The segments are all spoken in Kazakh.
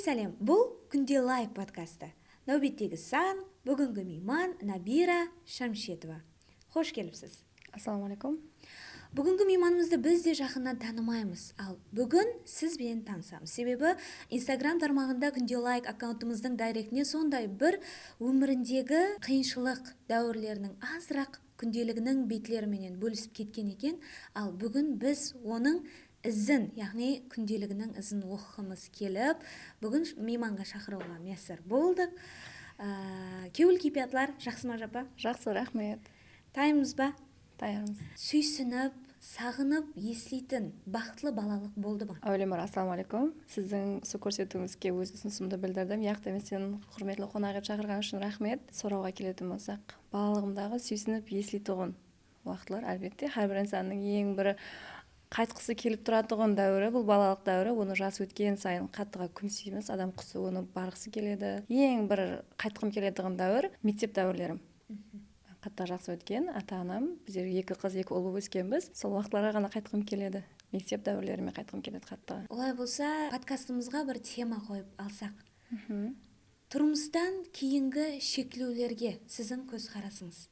сәлем, бұл күнде лайк подкасты. Нәубеттегі сан, бүгінгі мейман Набира Шамшетова. Хош келіпсіз. Ассалаумалейкум. Бүгінгі мейманымызды біз де жақыннан танымаймыз, ал бүгін сізбен танысамыз. Себебі Инстаграм тармағында күнде лайк аккаунтымыздың дайректіне сондай бір өміріндегі қиыншылық дәуірлерінің азырақ күнделігінің бетлеріменен бөлісіп кеткен екен, ал бүгін біз оның ізін, яғни күнделігінің ізін оқығымыз келіп, бүгін мейманға шақыруға мәсір болдық. Кеуіл кипиятлар, жақсы ма жапа? Жақсы, рахмет. Тайымыз ба? Таярмыз. Сүйсініп, сағынып, еслейтін бақытлы балалық болды ма? Әулемар, ассалаумалейкум. Сіздің су көрсетуіңізге өз ұсынысымды білдірдім. Яқты мен сен құрметлі қонақ етіп шақырған үшін рахмет. Сұрауға келетін болсақ, балалығымдағы сүйсініп еслейтұғын уақытлар, әлбетте, әрбір инсанның ең бір қайтқысы келіп тұратұғын дәуірі, бұл балалық дәуірі. Оны жас өткен сайын қаттыға күмсейміз, адам құсы оны барғысы келеді. Ең бір қайтқым келетіғын дәуір мектеп дәуірлерім. Қатта жақсы өткен, ата-анам, біздер 2 қыз 2 ұл өскенбіз. Сол уақытларға ғана қайтқым келеді. Мектеп дәуірлеріме қайтқым келеді қатты. Олай болса, подкастымызға бір тема қойып алсақ. Тұрмыстан кейінгі шектеулерге сіздің көзқарасыңыз.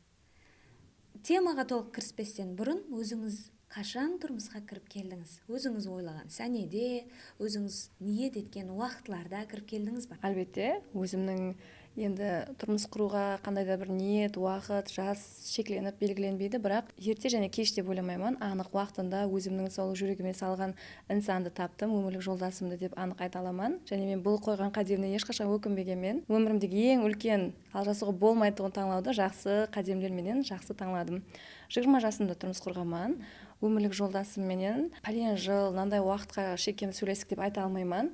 Темаға толық кіріспестен бұрын өзіңіз қашан тұрмысқа кіріп келдіңіз? Өзіңіз ойлаған сәнеде, өзіңіз ниет еткен уақытларда кіріп келдіңіз ба? Әлбетте, өзімнің енді тұрмыс құруға қандай да бір ниет, уақыт, жас шекленіп белгіленбейді, бірақ ерте және кеш деп ойламаймын. Анық уақытында өзімнің сол жүрегіме салған инсанды таптым, өмірлік жолдасымды деп анық айта аламын. Және мен бұл қойған қадеміне ешқашан өкінбегенмен, өмірімдегі ең үлкен алжасуға болмайтұғын таңлауды жақсы қадемдерменен жақсы таңладым. 20 жасымда тұрмыс құрғанмын. Өмірлік жолдасымменен пәлен жыл, мынандай уақытқа шекем сөйлестік деп айта алмаймын.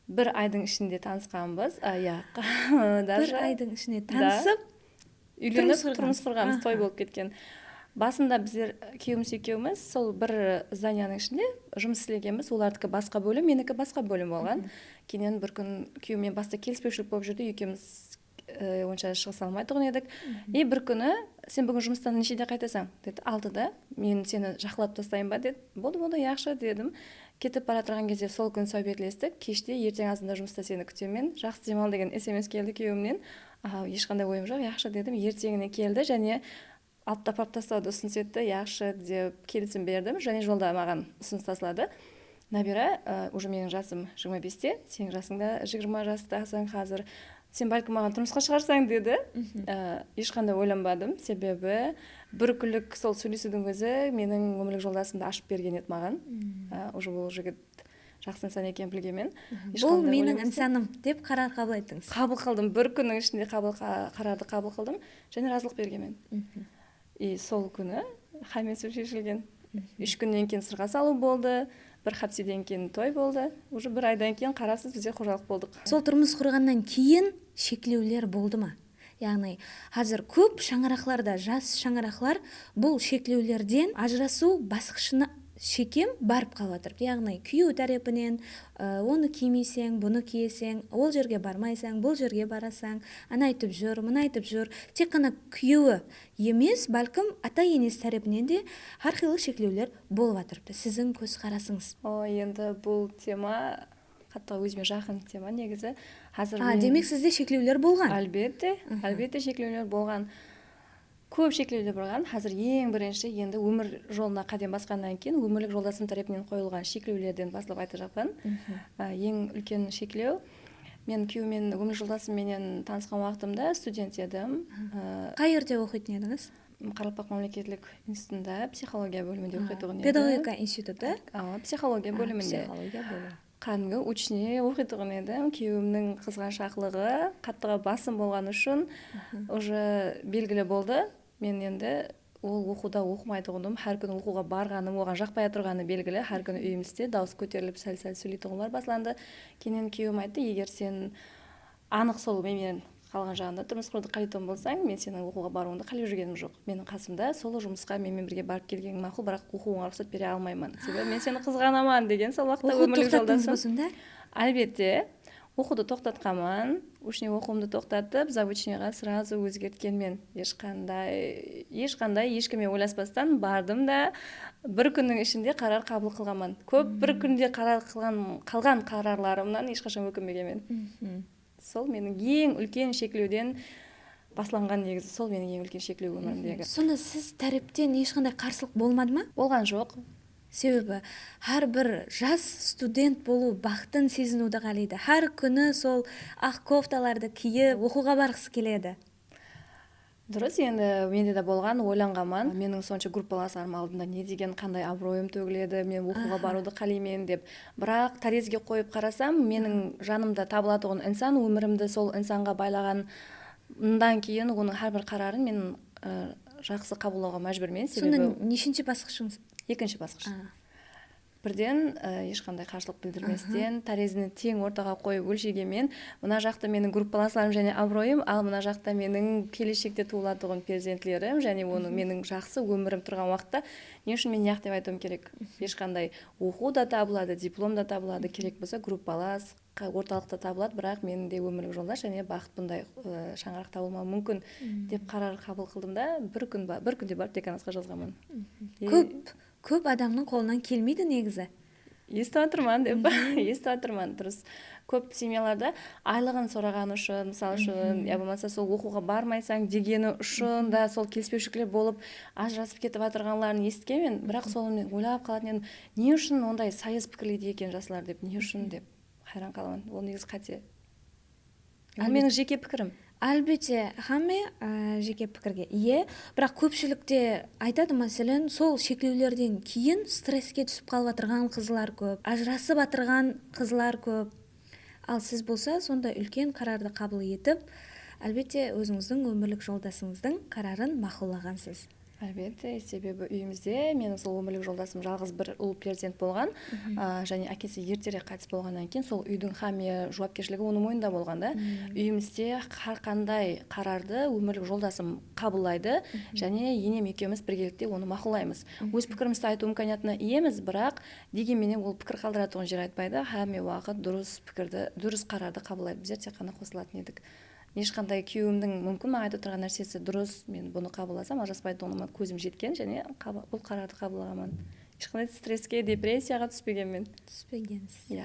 1 айдың ішінде танысқанбыз. Бір айдың ішінде танысып, үйленіп тұрмыс құрғанбыз, той болып кеткен. Басында біздер күйеуіміз екеуміз сол бір зданияның ішінде жұмыс істегенбіз. Олардікі басқа бөлім, менікі басқа бөлім болған. Кейін бір күн күйеуіммен баста келіспеушілік болып жүрді, екеуміз онша шығыса алмайтұғын едік. И бір күні сен бүгін жұмыстан нешеде қайтасың? Деді, 6-да. Мен сені жақлап тастайын ба? Деді, болды, яқшы дедім. Кетіп бара тұрған кезде сол күн сәубетлестік. Кеште ертең азында жұмыста сені күтемін. Жақсы демал деген SMS келді күйеуімнен. Ешқандай ойым жоқ, яқшы дедім. Ертеңіне келді және алып тастауды ұсыныс етті. Яқшы деп келісім бердім. Және жолда маған ұсыныс тасталады. Набира, уже менің жасым 25-те, сенің жасыңда 20 жастасың қазір. Сен бәлкім маған тұрмысқа шығарсаң деді. Ешқандай ойланбадым, себебі бір күлік сол сөйлесудің өзі менің өмірлік жолдасымды ашып берген еді маған. Уже бұл жігіт жақсы инсан екенін білгенмен. Бұл менің инсаным деп қарар қабыл еттіңіз? Қабыл қылдым, бір күннің ішінде қарарды қабыл қылдым, және разылық бергенмен. И сол күні хамесі шешілген. 3 күннен кейін сырға салу болды. Бір хапсиден кейін той болды. Уже 1 айдан кейін қарасыз бізде қожалық болдық. Сол тұрмыс құрғаннан кейін шектеулер болды ма? Яғни, қазір көп шаңырақларда, жас шаңырақлар бұл шектеулерден ажырасу басқышына шекем барып қалатыр. Яғни, күйеу тарапынан оны кимесең, бұны киесең, ол жерге бармайсаң, бұл жерге барасаң, ана айтып жүр, мына айтып жүр. Тек қана күйеуі емес, бәлкім ата-енесі тарапынан де әрқилы шектеулер болып жатырыпты. Сіздің көзқарасыңыз? Енді бұл тема қатты өзіме жақын тема негізі. Демек сізде шектеулер болған? Әлбетте шектеулер болған. Көп шектеулер болған. Қазір ең бірінші енді өмір жолына қадам басқаннан кейін өмірлік жолдасым тарапынан қойылған шектеулерден басылып айтып жатырмын. Ең үлкен шектеу, мен күйеуіммен өмірлік жолдасымменен танысқан уақытымда студент едім. Қай жерде оқитын едіңіз? Қарақалпақ мемлекеттік институтында психология бөлімінде оқитын едім. Педагогика институты? Психология бөлімінде. Кәдімгі учене оқитын едім. Күйеуімнің қызғаншақтығы қаттыға басым болған үшін уже белгілі болды. Мен енді ол оқуда оқымайтұғындым, әр күні оқуға барғаным, оған жақпай тұрғаны белгілі. Әр күні үйімізде дауыс көтеріліп сәл-сәл сөйлейтұғынлар басыланды. Кейін күйеуім айтты, егер сен анық сол менен қалған жағында тұрмыс құруды қалайтын болсаң, мен сенің оқуға баруыңды қалап жүргенім жоқ. Менің қасымда сол жұмысқа менімен бірге барып келгенің мақұл, бірақ оқуыңа рұқсат бере алмаймын. Себебі мен сені қызғанамын деген сол уақытта өмірлік жолдасым. Тоқтаттыңыз ба сонда? Әлбетте. оқуды тоқтатқанмын, учне оқуымды тоқтатып заочныйға сразу өзгерткенмен ешқандай ешкімге ойласпастан бардым да бір күннің ішінде қарар қабыл қылғанмын. Көп бір күнде қалған қарарларымнан ешқашан өкінбегенмін. Сол менің ең үлкен шектеуден басланған негізі, сол менің ең үлкен шектеу өмірімдегі. Сонда сіз тәріптен ешқандай қарсылық болмады ма? Болған жоқ. Себебі әрбір жас студент болу бақытын сезінуді қалайды. Әр күні сол ақ кофталарды киіп оқуға барғысы келеді. Дұрыс, енді менде де болған, ойланғанмын. Менің сонша группаластарым алдында не деген қандай абыройым төгіледі, мен оқуға баруды қалаймын деп. Бірақ тарезге қойып қарасам, менің жанымда табылатын инсан, өмірімді сол инсанға байлағаннан кейін оның әрбір қарарын мен жақсы қабылдауға мәжбүрмін. Сонда нешінші басқышыңыз? Екінші басқыш. Бірден ешқандай қарсылық білдірместен тарезіні тең ортаға қойып өлшегенмен, мына жақта менің группаластарым және абыройым, ал мына жақта менің келешекте туылатұғын перзентлерім және оның менің жақсы өмірім тұрған уақытта не үшін мен яқ деп айтуым керек. Ешқандай оқу да табылады, диплом да табылады, керек болса группалас орталықта табылады, бірақ менің де өмірлік жолдас және бақыт бұндай шаңырақ табылмауы мүмкін деп қарар қабыл қылдым да бір күнде барып деканатқа жазғанмын. Көп адамның қолынан келмейді негізі. Естіп отырман, дұрыс. Көп семьяларда айлығын сұраған үшін, мысалы үшін, я болмаса сол оқуға бармайсаң дегені үшін да сол келіспеушіліктер болып ажырасып кетіп жатырғанларын естігенмін, бірақ соны ойлап қалатын едім, не үшін ондай сайыс пікірлейді екен жастар деп, не үшін деп хайран қаламын. Ол негізі қате. Ол менің жеке пікірім. Әлбетте, жеке пікірге ие, бірақ көпшілікте айтады, мәселен, сол шектеулерден кейін стресске түсіп қалып отырған қызлар көп, ажырасып отырған қызлар көп. Ал сіз болса, сонда үлкен қарарды қабыл етіп, әлбетте өзіңіздің өмірлік жолдасыңыздың қарарын мақұлдағансыз. Әлбетте, себебі үйімізде менің сол өмірлік жолдасым жалғыз бір ұл перзент болған, және әкесі ертерек қайтыс болғаннан кейін сол үйдің жауапкершілігі оның мойнында болған да. Үйімізде қандай қарарды өмірлік жолдасым қабылдайды, және енем екеуміз біргелікте оны мақұлдаймыз. Өз пікірімізді айту имканиятына иеміз, бірақ дегенменен ол пікір қалдыратұғын жер айтпайды. Һәме уақыт дұрыс қарарды қабылдайды. Біздер тек қана қосылатын едік. Ешқандай күйеуімнің мүмкін маған айтып тұрған нәрсесі дұрыс, мен бұны қабылдасам, ажыраспайтынына көзім жеткен және бұл қарарды қабылдағанмын. Ешқандай стресске, депрессияға түспегенмін. Түспегенсіз.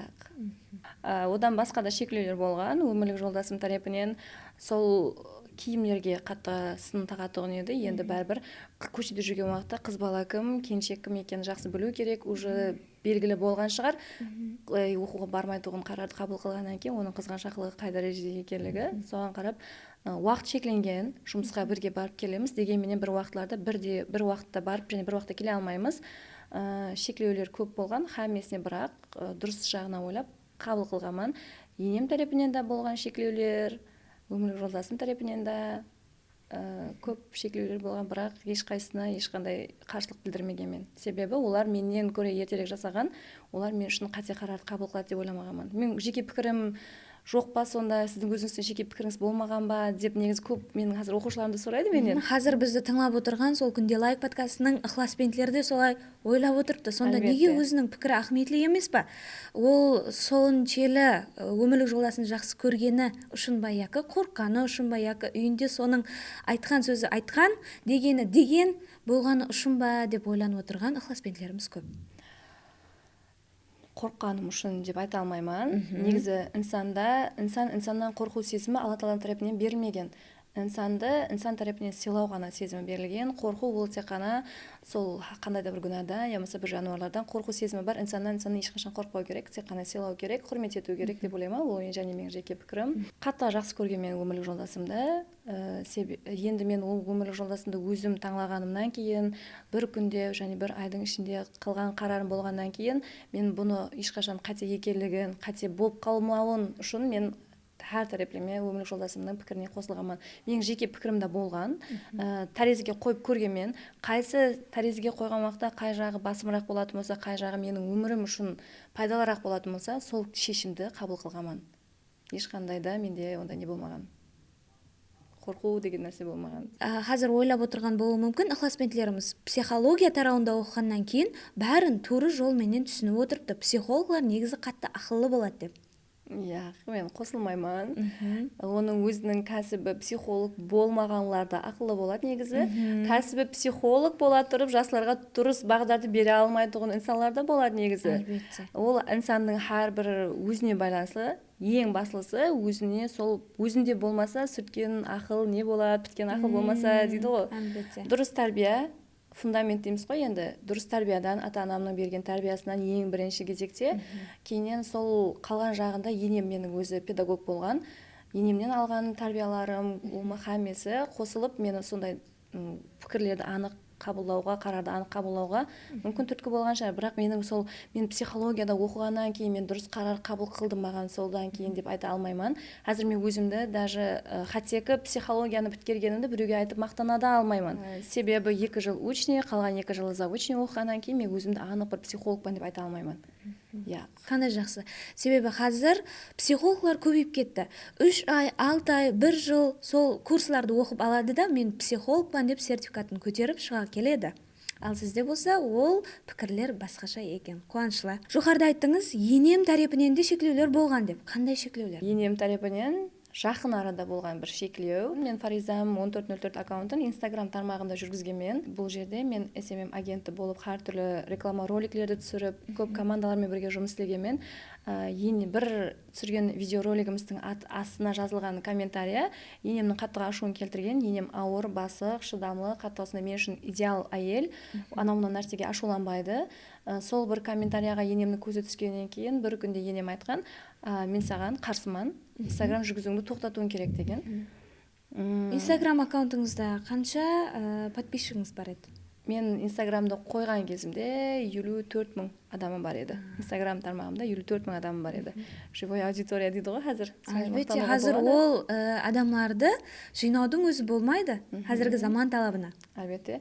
Одан басқа да шектеулер болған. Өмірлік жолдасым тарапынан сол киімдерге қатты сын тағатұғын еді. Енді бәрібір көшеде жүрген уақытта қыз бала кім, келіншек кім екенін жақсы білу керек. Уже белгілі болған шығар. Оқуға бармайтұғын қарарды қабыл қылғаннан кейін оның қызғаншақтығы қай дәрежеде екенлігі соған қарап уақыт шекленген, жұмысқа бірге барып келеміз, дегенменен бір уақытларда бір уақытта барып және бір уақытта келе алмаймыз. Шектеулер көп болған, һәммесіне бірақ дұрыс жағына ойлап қабыл қылғанмын. Енем тарапынан да болған шектеулер, өмірлік жолдасым тарапынан да көп шектеулер болған, бірақ ешқайсысына ешқандай қарсылық білдірмегенмін. Себебі олар менен көре ертерек жасаған, олар мен үшін қате қарарды қабыл қылады деп ойламағанмын. Мен жеке пікірім жоқ па, сонда сіздің өзіңіздің жеке пікіріңіз болмаған ба деп негізі көп менің қазір оқушыларымды сұрайды менен. Қазір бізді тыңлап отырған сол күнде лайк подкастының ықыласпенділері де солай ойлап отырыпты. Сонда неге өзінің пікірі ахметлі емес па? Ол соншелі өмірлік жолдасын жақсы көргені үшін ба, яки қорққаны үшін ба, яки үйінде соның айтқан сөзі айтқан, дегені деген болғаны үшін ба деп ойланып отырған ықыласпенділеріміз көп. Қорққаным үшін деп айта алмаймын. Негізі инсаннан қорқу сезімі Алла Тағала тарапынан берілмеген. Инсан тарапынан сыйлау ғана сезімі берілген. Қорқу ол тек қана сол қандай да бір күнәда, ямаса бір жануарлардан қорқу сезімі бар. Инсаннан ешқашан қорықпау керек, тек қана сыйлау керек, құрмет ету керек деп ойлаймын. Ол және менің жеке пікірім. Қатты жақсы көрген менің өмірлік жолдасымды. Енді мен ол өмірлік жолдасымды өзім таңлағанымнан кейін, бір күнде және бір айдың ішінде қылған қарарым болғаннан кейін, мен бұны ешқашан қате екенлігін, қате болып қалмауын үшін мен әр тарапымен өмірлік жолдасымның пікіріне қосылғанмын. Менің жеке пікірім де болған. Тарезге қойып көргенмен, қайсы тарезге қойған уақытта қай жағы басымырақ болатын болса, қай жағы менің өмірім үшін пайдалырақ болатын болса, сол шешімді қабыл қылғанмын. Ешқандай да менде ондай не болмаған. Қорқу деген нәрсе болмаған. Қазір ойлап отырған болуы мүмкін, ықыласпенділеріміз психология тарауында оқығаннан кейін бәрін тура жолменен түсініп отырыпты. Психологлар негізі қатты ақыллы болады деп. Мен қосылмаймын. Оның өзінің кәсібі психолог болмағанларда ақылы болады негізі. Кәсібі психолог бола тұрып, жастарға дұрыс бағдарды бере алмайтұғын инсанлар да болады негізі. Әлбетте. Ол инсанның әрбір өзіне байланысты. Ең басылысы өзіне, сол өзінде болмаса сүрткен ақыл не болады, біткен ақыл болмаса дейді ғой. Әлбетте. Дұрыс тәрбие фундамент дейміз ғой енді. Дұрыс тәрбиядан, ата-анамның берген тәрбиясынан ең бірінші кезекте, кейіннен сол қалған жағында енем менің өзі педагог болған. Енемнен алған тәрбияларым, хаммесі қосылып, мені сондай пікірлерді анық қабылдауға, қарарды анық қабылдауға мүмкін түрткі болған шығар. Бірақ мен психологияда оқығаннан кейін мен дұрыс қарар қабыл қылдым маған солдан кейін деп айта алмаймын. Қазір мен өзімді даже хатекі психологияны біткергенімді біреуге айтып мақтана да алмаймын. Себебі 2 жыл учни, қалған 2 жыл заочный оқығаннан кейін мен өзімді анық бір психологпын деп айта алмаймын. Қандай жақсы. Себебі қазір психологлар көбейіп кетті. 3 ай, 6 ай, 1 жыл сол курсларды оқып алады да, мен психологпын деп сертификатын көтеріп шыға келеді. Ал сізде болса, ол пікірлер басқаша екен. Қуанышлы. Жоғарыда айттыңыз, енем тарапынан де шектеулер болған деп. Қандай шектеулер? Енем тарапынан жақын арада болған бір шектеу. Мен Фаризам 1404 аккаунтын Instagram тармағында жүргізгенмен, бұл жерде мен SMM агенті болып, әртүрлі реклама роликлерді түсіріп, көп командалармен бірге жұмыс істегенмен, бір түсірген видеоролигіміздің астына жазылған комментария енемнің қаттыға ашуын келтірген. Енем ауыр, басық, шыдамлы, қатты осындай мен үшін идеал әйел, анау нәрсеге ашуланбайды. Сол бір комментарияға енемнің көзі түскеннен кейін бір күнде енем айтқан, мен саған қарсыман, Instagram жүргізуіңді тоқтатуың керек деген. Instagram аккаунтыңызда қанша подписчигіңіз бар еді? Мен Инстаграмды қойған кезімде 54 мың адамым бар еді. Инстаграм тармағымда 54 мың адамым бар еді. Живой аудитория дейді ғой қазір. Әлбетте, қазір ол адамларды жинаудың өзі болмайды, қазіргі заман талабына. Әлбетте.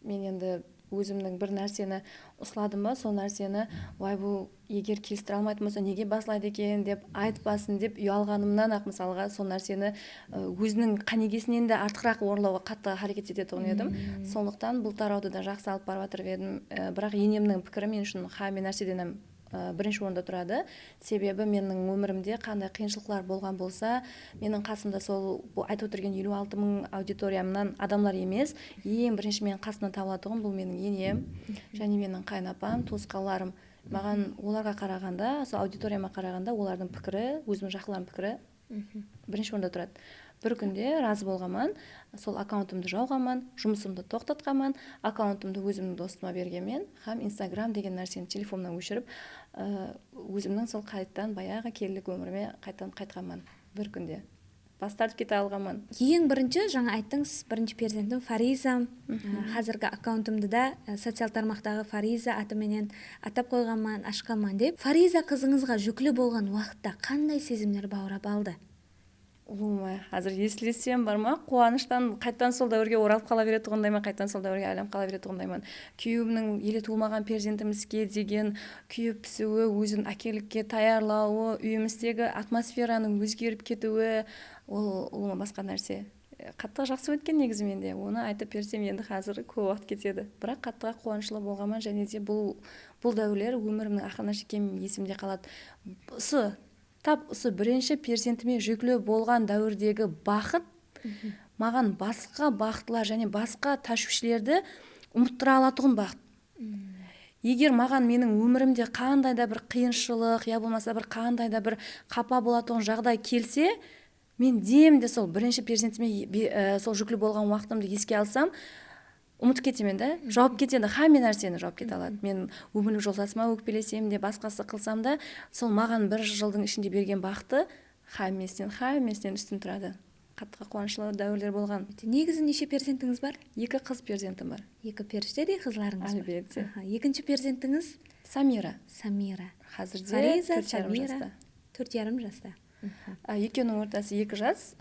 Мен енді өзімнің бір нәрсені ұсладым ба, сол нәрсені бұл егер келістіре алмайтын болса неге басылайды екен деп айтпасын деп ұялғанымнан ақ мысалға сол нәрсені өзінің қанегесінен де артығырақ орындауға қатты харекет ететін едім. Сондықтан бұл тарауды да жақсы алып барып жатыр едім. Бірақ енемнің пікірі мен үшін мен нәрседен бірінші орында тұрады. Себебі менің өмірімде қандай қиыншылықтар болған болса, менің қасымда сол айтып отырген 56 мың аудиториямнан адамлар емес, ең бірінші менің қасымнан табылатұғым бұл менің енем және менің қайынапам, туысқандарым. Маған оларға қарағанда, сол аудиторияма қарағанда олардың пікірі, өзімнің жақындарымның пікірі бірінші орында тұрады. Бір күнде разы болғанман, сол аккаунтымды жауғанман, жұмысымды тоқтатқанман, аккаунтымды өзімнің достыма бергенмен, Instagram деген нәрсені телефонымнан өшіріп, өзімнің сол қайттан баяғы келдік өміріме қайтқанман бір күнде. Бас тартып кете алғанман. Ең бірінші, жаңа айттыңыз, бірінші перзентім Фаризам. Қазіргі аккаунтымды да социал тармақтағы Фариза атыменен атап қойғанман, ашқанман деп. Фариза қызыңызға жүклі болған уақытта қандай сезімдер баурап алды? Қазір естілесем бар ма, қуаныштан қайттан сол дәуірге оралып қала береді тұғындаймын, қайттан сол дәуірге айланып қала береді тұғындаймын. Күйеуімнің елі туылмаған перзентімізге деген күйіп пісуі, өзін әкелікке таярлауы, үйіміздегі атмосфераның өзгеріп кетуі, ол басқа нәрсе. Қаттыға жақсы өткен негізі менде. Оны айтып берсем енді қазір көп уақыт кетеді. Бірақ қаттыға қуанышлы болғанмын және де бұл дәуірлер өмірімнің ақырына жеткен есімде қалады. Тап осы бірінші перзентіме жүклі болған дәуірдегі бақыт маған басқа бақытлар және басқа тәшвиштерді ұмыттыра алатұғын бақыт. Егер маған менің өмірімде қандай да бір қиыншылық, я болмаса бір қандай да бір қапа болатұғын жағдай келсе, мен демде сол бірінші перзентіме сол жүклі болған уақытымды еске алсам, ұмытып кетемін да, жауап кетеді, мен нәрсені жауап кете алады. Мен өмірлік жолдасыма өкпелесем де, басқасы қылсам да, сол маған 1 жылдың ішінде берген бақыты хаммесінен үстін тұрады. Қаттыға қуанышлы дәуірлер болған. Негізі неше перзентіңіз бар? 2 қыз перзентім бар. 2 періштедей қызларыңыз бар? Әлбетте. Екінші перзентіңіз? Самира. Қазірде 4,5 жаста. Екеуінің ортасы 2 жас,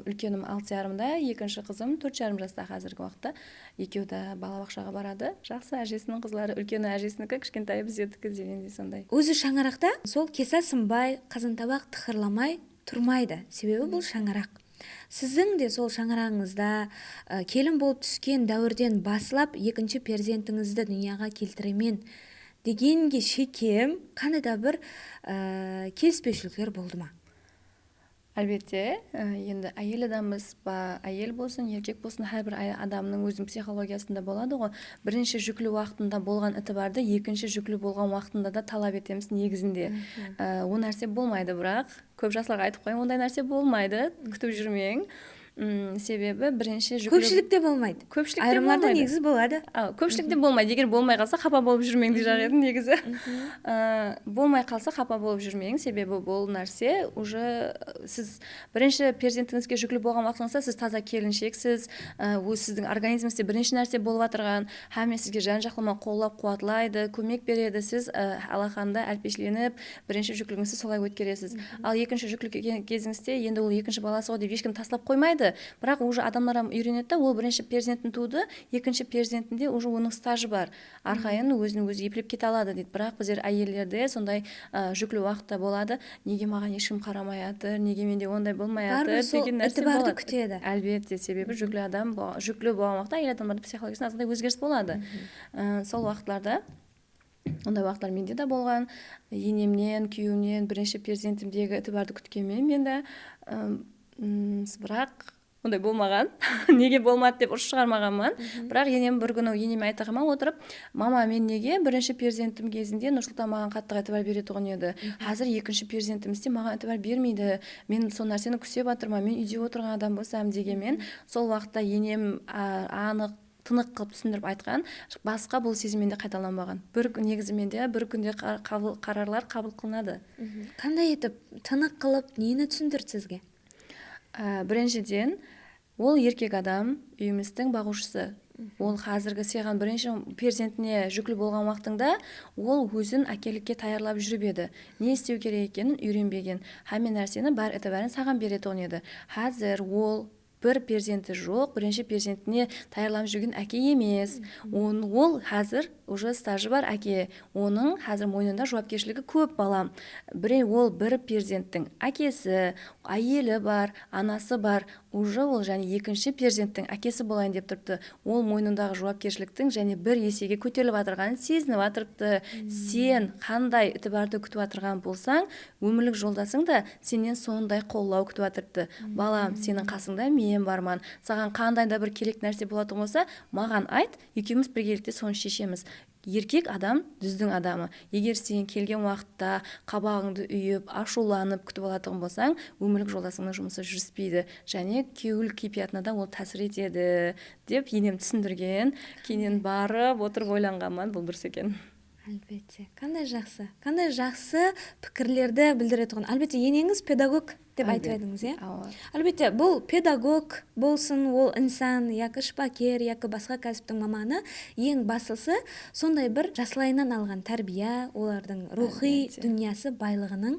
үлкенім 6,5-да, екінші қызым 4,5 жаста қазіргі уақытта. Екеуі де балабақшаға барады. Жақсы, әжесінің қызлары, үлкені әжесінікі, кішкентайы біздердікі дегендей сондай. Өзі шаңырақта сол кеса сынбай, қазан табақ тықырламай тұрмайды. Себебі бұл шаңырақ. Сіздің де сол шаңырағыңызда келін болып түскен дәуірден басылап, екінші перзентіңізді дүнияға келтіремен дегенге шекем қандай да бір келіспеушіліктер болды ма? Әлбетте, енді әйел адамбыз ба, әйел болсын, еркек болсын, әрбір адамның өзінің психологиясында болады ғой. Бірінші жүклі уақытында болған ітібарды екінші жүклі болған уақытында да талап етеміз негізінде. Ол нәрсе болмайды, бірақ көп жастарға айтып қояйын, ондай нәрсе болмайды, күтіп жүрмең. Себебі бірінші жүклі... Көпшілікте болмайды. Айырымlarda негізі болады. Көпшілікте болмайды. Егер болмай қалса, қапа болып жүрмең дей жақ едім негізі. Болмай қалса, қапа болып жүрмең. Себебі бұл нәрсе уже сіз бірінші перзентіңізге жүклі болған уақытыңызда сіз таза келіншексіз, сіздің организміңізде бірінші нәрсе болып жатырған, һәм сізге жан-жақлама қолдап қуатлайды, көмек береді. Сіз алақанда әлпешленіп, бірінші жүклігіңізді солай өткересіз. Ал екінші жүклі кезіңізде енді ол екінші баласы ғой деп ешкім тастап қоймайды. Бірақ уже адамдар үйренеді, ол бірінші перзентін туды, екінші перзентінде уже оның стажы бар. Арқайын өзін-өзі еплеп кете алады дейді. Бірақ біздер әйелдерде сондай жүклі уақытта болады. Неге маған ешкім қарамай жатыр, неге менде ондай болмай жатыр деген нәрсе болады. Күтеді. Әлбетте, себебі жүклі болған уақытта әйел адамдардың психологиясында азандай өзгеріс болады. Сол уақытларда ондай уақытлар менде де болған. Енемнен, күйеуімнен бірінші перзентімдегі ітібарды күткенмен мен де бірақ ондай болмаған. Неге болмады деп ұрыс шығармағанмын. Бірақ енем бір күні енеме айтағыма отырып, мама, мен неге бірінші перзентім кезінде Нұрсұлтан маған қатты ітібар беретұғын еді. Қазір екінші перзентімізде маған ітібар бермейді. Мен сол нәрсені күсеп жатырмын. Мен үйде отырған адам болсам дегенмен, сол уақытта енем анық тынық қылып түсіндіріп айтқан, басқа бұл сезіммен де қайталанбаған. Негізі менде бір күнде қарарлар қабыл қылынады. Қандай етіп тынық қылып нені түсіндірді сізге? Біріншіден, ол еркек адам, үйіміздің бағушысы. Ол қазіргі саған бірінші перзентіне жүклі болған уақытында ол өзін әкелікке таярлап жүріп еді. Не істеу керек екенін үйренбеген. Һәмен нәрсені бар ітібарын саған беретін еді. Қазір ол бір перзенті жоқ, бірінші перзентіне таярланып жүрген әке емес. Ол қазір уже стажы бар әке. Оның қазір мойнында жауапкершілігі көп балам. Ол бір перзенттің әкесі, әйелі бар, анасы бар. Уже ол және екінші перзенттің әкесі болайын деп тұрыпты. Ол мойнындағы жауапкершіліктің және бір есеге көтеріліп жатырғанын сезініп жатырыпты. Сен қандай ітібарды күтіп жатырған болсаң, өмірлік жолдасың да сенен сондай қолдау күтіп жатырыпты. Балам, сенің қасыңда мен барман. Саған қандай да бір керек нәрсе болатын болса, маған айт, екеуміз біргелікте соны шешеміз. Еркек адам дүздің адамы. Егер сен келген уақытта қабағыңды үйіп, ашуланып күтіп алатын болсаң, өмірлік жолдасыңның жұмысы жүріспейді. Және күйеуілік кейпиятына да ол тәсір етеді деп енем түсіндірген. Кейіннен барып отырып ойланғанмын, бұл дұрыс екен. Әлбетте. Қандай жақсы пікірлерді білдіретұғын. Әлбетте, енеңіз педагог деп айтып едіңіз, Әлбетте, бұл педагог болсын, ол инсан, яки шпакер, яки басқа кәсіптің маманы, ең басысы сондай бір жасылайынан алған тәрбия, олардың рухи дүниясы байлығының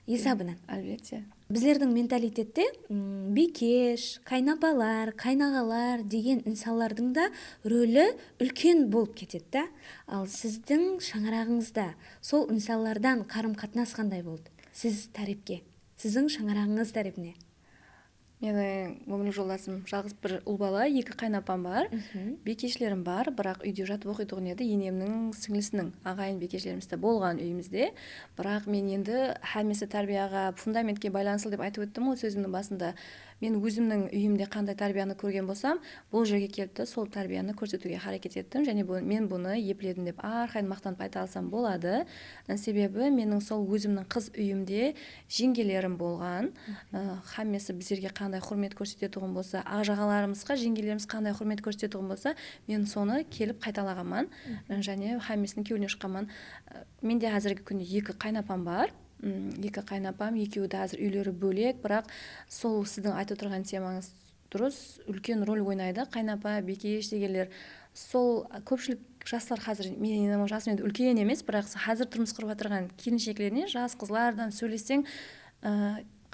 есабынан. Әлбетте. Біздердің менталитетте бикеш, қайнапалар, қайнағалар деген инсанлардың да рөлі үлкен болып кетеді. Ал сіздің шаңырағыңызда сол инсанлардан қарым-қатынас қандай болды? Сіз тарифке, сіздің шаңырағыңыз тарифіне? Менің өмірлік жолдасым жалғыз бір ұл бала, 2 қайнапам бар, бекешілерім бар, бірақ үйде жатып оқитұғын еді, енемнің сіңлісінің ағайын бекешілеріміз де болған үйімізде. Бірақ мен енді һәмесі тәрбияға, фундаментке байланысты деп айтып өттім ғой сөзімнің басында. Мен өзімнің үйімде қандай тәрбияны көрген болсам, бұл жерге келіпті сол тәрбияны көрсетуге харекет еттім, және мен бұны епледім деп арқайын мақтанып айта алсам болады. Себебі менің сол өзімнің қыз үйімде жеңгелерім болған, һәмесі біздерге қандай құрмет көрсететұғын болса, ағжағаларымызға жеңгелеріміз қандай құрмет көрсететұғын болса, мен соны келіп қайталағанмын, және һәмесінің күйеуіне шыққанмын. Менде қазіргі күнде 2 қайнапам бар. 2 қайнапам, екеуі де қазір үйлері бөлек, бірақ сол сіздің айтып отырған темаңыз дұрыс, үлкен рөл ойнайды. Қайнапа, бекеш дегендер, сол көпшілік жастар қазір, менің жасым енді үлкен емес, бірақ қазір тұрмыс құрып отырған келіншектеріне, жас қызлардан сөйлессең,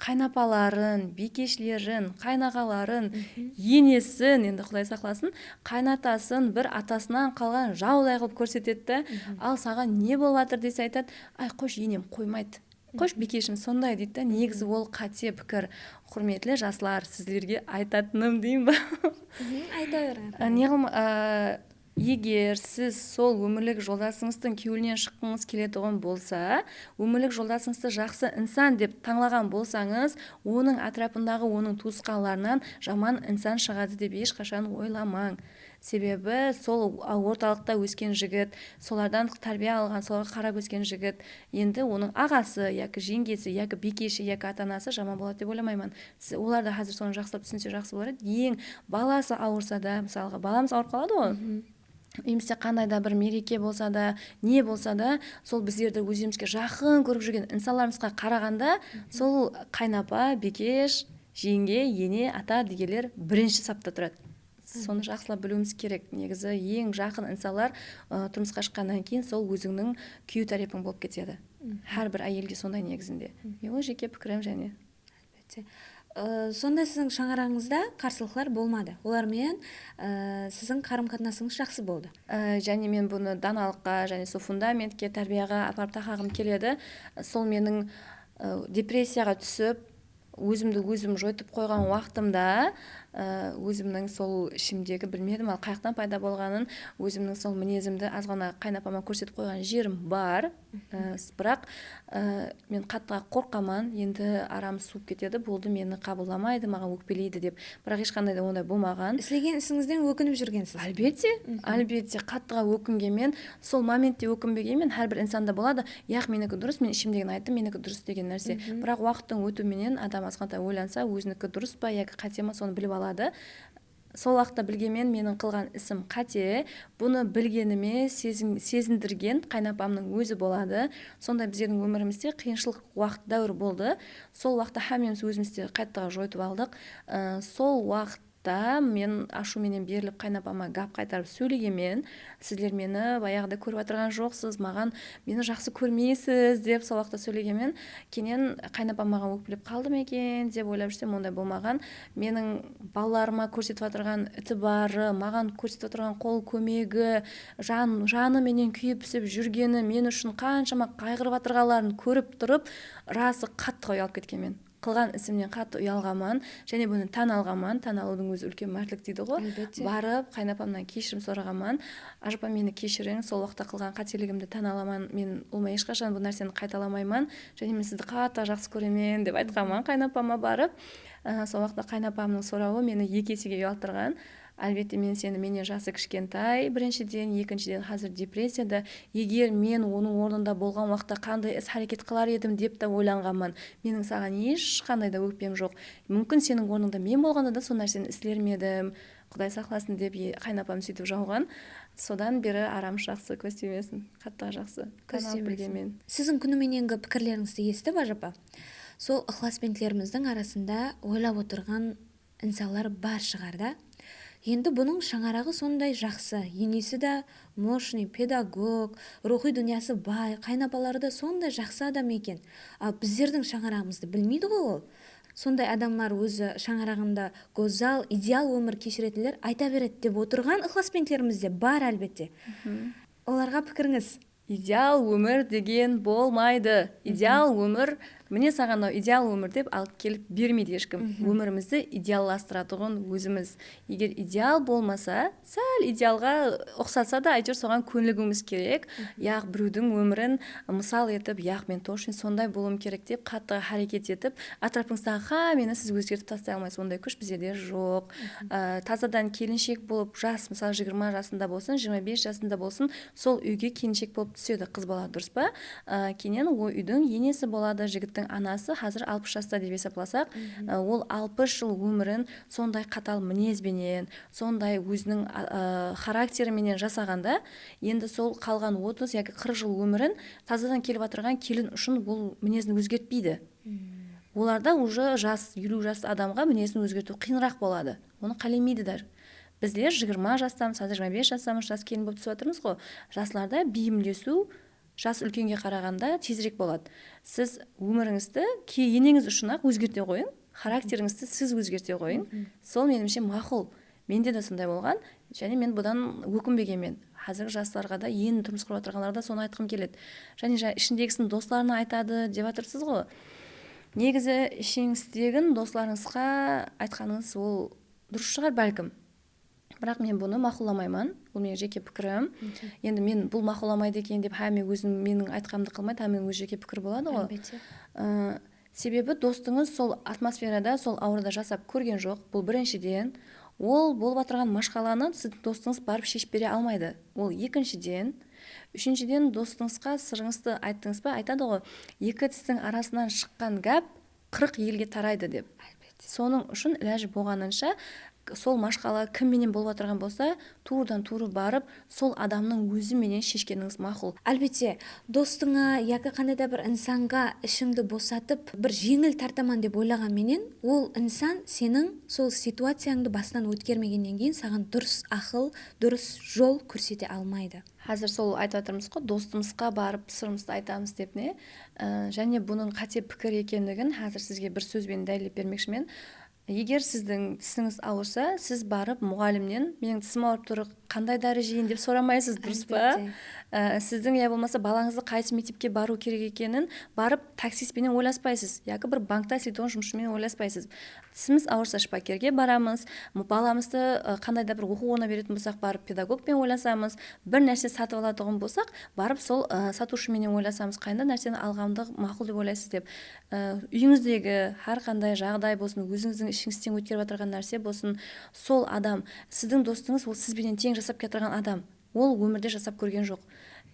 қайнапаларын, бекешлерін, қайнағаларын, енесін, енді Құдай сақласын, қайнатасын бір атасынан қалған жаудай қылып көрсетеді. Ал саған не болып жатыр десе айтады, ай қош енем қоймайды. Қош бекешім сондай дейді. Негізі ол қате пікір. Құрметлі жаслар, сіздерге айтатыным деймін ба? Айта егер сіз сол өмірлік жолдасыңыздың күйеуінен шыққыңыз келетұғын болса, өмірлік жолдасыңызды жақсы инсан деп таңлаған болсаңыз, оның атрапындағы оның туысқанларынан жаман инсан шығады деп ешқашан ойламаң. Себебі сол орталықта өскен жігіт, солардан тәрбие алған, соларға қарап өскен жігіт, енді оның ағасы, яки жеңгесі, яки бикеші, яки ата-анасы жаман болады деп ойламаймын. Олар да қазір соны жақсылап түсінсе жақсы болар еді. Ең баласы ауырса да, мысалға баламыз ауырып қалады ғой, немесе қандай да бір мереке болса да, не болса да, сол біздерді өзімізге жақын көріп жүрген инсандарымызға қарағанда, сол қайнапа, бикеш, жеңге, ене, ата дегелер бірінші сапта тұрады. Соны жақсылап білуіміз керек. Негізі ең жақын инсандар тұрмысқа шыққаннан кейін сол өзіңнің күйеу тарапың болып кетеді. Әрбір әйелге сондай негізінде. Ол жеке пікірім және. Сонда сіздің шаңырағыңызда қарсылықтар болмады. Олармен сіздің қарым-қатынасыңыз жақсы болды. Және мен бұны даналыққа және сол фундаментке, тәрбияға апарып тақағым келеді. Сол менің депрессияға түсіп, өзімді өзім жойтып қойған уақытымда өзімнің сол ішімдегі білмедім, ал қаяқтан пайда болғанын, өзімнің сол мінезімді азғана қайнапама көрсетіп қойған жерім бар. Бірақ мен қаттыға қорқаман, енді арам суып кетеді, болды, мені қабылдамайды, маған өкпелейді деп. Бірақ ешқандай да ондай болмаған. Істеген ісіңізден өкініп жүргенсіз? Әлбетте қаттыға өкінгенмен, сол моментте өкінбегенмен әрбір инсанда болады, яқ менікі дұрыс, мен ішімдегін айттым, менікі дұрыс деген нәрсе. Бірақ уақыттың өтуіменен адам азғантай ойланса, өзінікі дұрыс па, яки қате ма, соны біліп алады. Сол уақытта білгенмен менің қылған ісім қате, бұны білгеніме сезіндірген қайнапамның өзі болады. Сонда біздердің өмірімізде қиыншылық уақыт дәуір болды. Сол уақытта һәмеміз өзімізді қайттыға жойтып алдық. Сол уақытта мен ашуменен беріліп қайнапама гап қайтарып сөйлегенмен, сіздер мені баяғыда көріп отырған жоқсыз, мені жақсы көрмейсіз деп сол уақытта сөйлегенмен, кенен қайнапам маған өкпелеп қалды ма екен деп ойлап жүрсем, ондай болмаған. Менің балаларыма көрсетіп отырған ітібары, маған көрсетіп отырған қол көмегі, жаны менен күйіп-пісіп жүргені, мен үшін қаншама қайғырып отырғанларын көріп тұрып, расы қатты ұялып кеткенмен. Қылған ісімнен қатты ұялғаман, және бұны тан алғаман. Тан алудың өзі үлкен мәртілік дейді ғой. Барып қайнапамнан кешірім сұрағаман. Ажапа, мені кешірің, сол уақытта қылған қателігімді тан аламан, мен олма ешқашан бұл нәрсені қайталамаймын, және мен сізді қатты жақсы көремін деп айтқаман қайнапама барып. Сол уақытта қайнапамның сұрауы мені екі есеге ұялтырған. Әлбетте мен сені менен жасы кішкентай, біріншіден, екіншіден қазір депрессияда, егер мен оның орнында болған уақытта қандай іс әрекет қылар едім деп те ойланғанмын. Менің саған ешқандай да өкпем жоқ. Мүмкін сенің орныңда мен болғанда да сол нәрсені істер ме едім, Құдай сақласын деп қайнапам сөйтіп жауған. Содан бері арам жақсы, көз тимесін, қаттыға жақсы. Көз тимесін. Сіздің күнімененгі пікірлеріңізді естіп, Ажапа, сол ықыласпентлеріміздің арасында ойлап отырған инсандар бар шығар да. Енді бұның шаңарағы сондай жақсы, енесі де мощный педагог, рухи дүниясы бай, қайнапалары да сондай жақсы адам екен. Ал біздердің шаңарағымызды білмейді ғой ол. Сондай адамлар өзі шаңарағында гозал, идеал өмір кешіретілер айта береді деп отырған ықыласпентлерімізде бар әлбетте. Оларға пікіріңіз? Идеал өмір деген болмайды. Идеал өмір, міне саған идеал өмір деп алып келіп бермейді ешкім. Өмірімізді идеалластыратұғын өзіміз. Егер идеал болмаса, сәл идеалға ұқсатса да, әйтеуір соған көнілігіміз керек. Яқ біреудің өмірін мысал етіп, яқ мен точно сондай болуым керек деп қатты әрекет етіп, атрапыңыздағы мені сіз өзгертіп тастай алмайсыз. Ондай күш біздерде жоқ. Тазадан келіншек болып, жас, мысалы 20 жасында болсын, 25 жасында болсын, сол үйге келіншек болып түседі қыз бала, дұрыс па? Кейіннен ол үйдің енесі болады, жігіттің анасы қазір 60 жаста деп есепласақ, ол 60 жыл өмірін сондай қатал мінезбенен, сондай өзінің характеріменен жасағанда, енді сол қалған 30 яки 40 жыл өмірін тазадан келіп отырған келін үшін бұл мінезін өзгертпейді. Оларда уже жас, 50 жас адамға мінезін өзгерту қиынырақ болады. Оны қалемейдідер. Біздер 20 жастамыз, 25 жастамыз, жас келін болып түсіп отырмыз ғой. Жасларда бейімдесу жас үлкенге қарағанда тезірек болады. Сіз өміріңізді енеңіз үшін ақ өзгерте қойын, характеріңізді сіз өзгерте қойын. Сол меніңше мақұл. Менде де сондай болған, және мен бұдан өкінбегенмен. Қазіргі жастарға да, енді тұрмыс құрып отырғандар да соны айтқым келеді. Және ішіндегісін достарына айтады деп отырсыз ғой. Негізі ішіңіздегін достарыңызға айтқаныңыз ол дұрыс шығар бәлкім. бірақ мен бұны мақұлламаймын, бұл менің жеке пікірім. Енді мен бұл мақұлламайды екен деп мен өзім менің айтқанымды қылмайды, менің өз жеке пікір болады ғой. Әлбетте. Себебі достыңыз сол атмосферада сол аурада жасап көрген жоқ. Бұл біріншіден. Ол болып отырған машқаланы сіздің достыңыз барып шешіп бере алмайды. Ол екіншіден. Үшіншіден, достыңызға сырыңызды айттыңыз ба? Айтады ғой, екі тістің арасынан шыққан гәп 40 елге тарайды деп. Соның үшін ләжі болғанынша сол машқала кімменен болып отырған болса, туырдан туыры барып, сол адамның өзіменен шешкеніңіз мақұл. Әлбетте, достыңа яки қандай да бір инсанға ішіңді босатып, бір жеңіл тартаман деп ойлағанменен, ол инсан сенің сол ситуацияңды бастан өткермегеннен кейін саған дұрыс ақыл, дұрыс жол көрсете алмайды. Қазір сол айтып жатырмыз ғой, достымызға барып сырымызды айтамыз деп не. Және бұның қате пікір екендігін қазір сізге бір сөзбен дәлелдеп бермекшімін. Егер сіздің тісіңіз ауырса, сіз барып мұғалімнен менің тісім ауырып тұр, қандай дәрі жейін деп сұрамайсыз, дұрыс па? Сіздің я болмаса балаңызды қайсы мектепке бару керек екенін барып таксистпенен ойласпайсыз, яки бір банкта істейтін жұмысшымен ойласпайсыз. Тісіміз ауырса шпакерге барамыз, баламызды қандай да бір оқу орнына беретін болсақ, барып педагогпен ойласамыз, бір нәрсе сатып алатұғын болсақ, барып сол сатушыменен ойласамыз, қандай нәрсені алғанды мақұл деп ойлайсыз деп. Үйіңіздегі har қандай жағдай болсын, өзіңіздің ішіңізден өткеріп отырған нәрсе болсын, сол адам, сіздің достыңыз, ол сізбенен тең жасап кетірген адам, ол өмірде жасап көрген жоқ.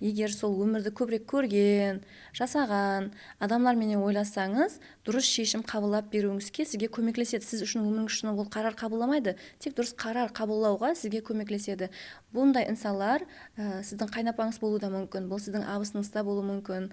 Егер сол өмірді көбірек көрген, жасаған адамдарменен ойласаңыз, дұрыс шешім қабылдап беруіңізге сізге көмектеседі. Сіз үшін өміріңіз үшін ол қарар қабылдамайды, тек дұрыс қарар қабылдауға сізге көмектеседі. Бұндай инсандар сіздің қайнапаңыз болуы да мүмкін, бұл сіздің абысыңыз да болуы мүмкін.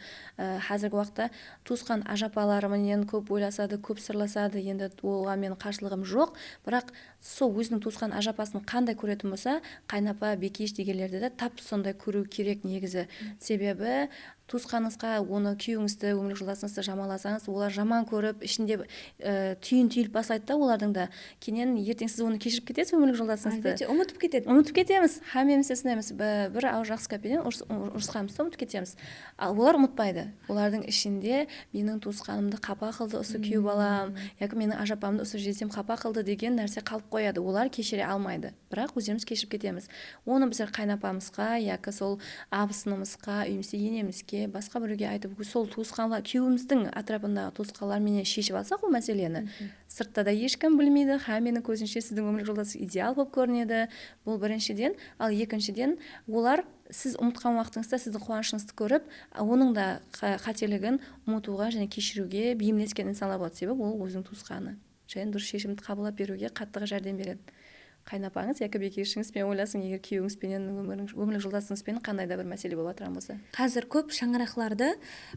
Қазіргі уақытта туысқан ажапаларыменен көп ойласады, көп сырласады, енді оған менің қарсылығым жоқ, бірақ сол өзінің туысқан ажапасын қандай көретін болса, қайнапа, бекеш дегендерді де тап сондай көру керек негізі. Себебі туысқаныңызға оны күйеуіңізді, өмірлік жолдасыңызды жамаласаңыз, олар жаман көріп, ішінде түйін түйіліп бастайды да олардың да. Кейіннен ертең сіз оны кешіріп кетесіз, өмірлік жолдасыңызды. Әлбетте, ұмытып кетеді. Ұмытып кетеміз. Хамеміз сынаймыз, бір ауыз жақсы кәппенен ұрысқанымызды ұмытып кетеміз. Ал олар ұмытпайды. Олардың ішінде менің туысқанымды қапа қылды осы күйеу балам, яки менің ажапамды осы жездем қапа қылды деген нәрсе қалып қояды. Олар кешіре алмайды. Бірақ өздеріміз кешіріп кетеміз. Оны біздер қайнапамызға, яки сол абысынымызға, үйімізде енемізге, басқа біреуге айтып, сол туысқанға, күйеуіміздің атрапындағы туысқандарменен шешіп алсақ ол мәселені, сыртта да ешкім білмейді, менің көзінше сіздің өмірлік жолдасыңыз идеал болып көрінеді. Бұл біріншіден. Ал екіншіден, олар сіз ұмытқан уақытыңызда сіздің қуанышыңызды көріп, оның да қателігін ұмытуға және кешіруге бейімдескен инсандар болады. Себебі ол өзінің туысқаны. Және дұрыс шешімді қабылдап беруге қаттыға жәрдем береді. Қайнапаңыз яки бекешіңізбен ойласын, егер күйеуіңізбенен, өмірлік жолдасыңызбен қандай да бір мәселе болып отырған болса. Қазір көп шаңырақларды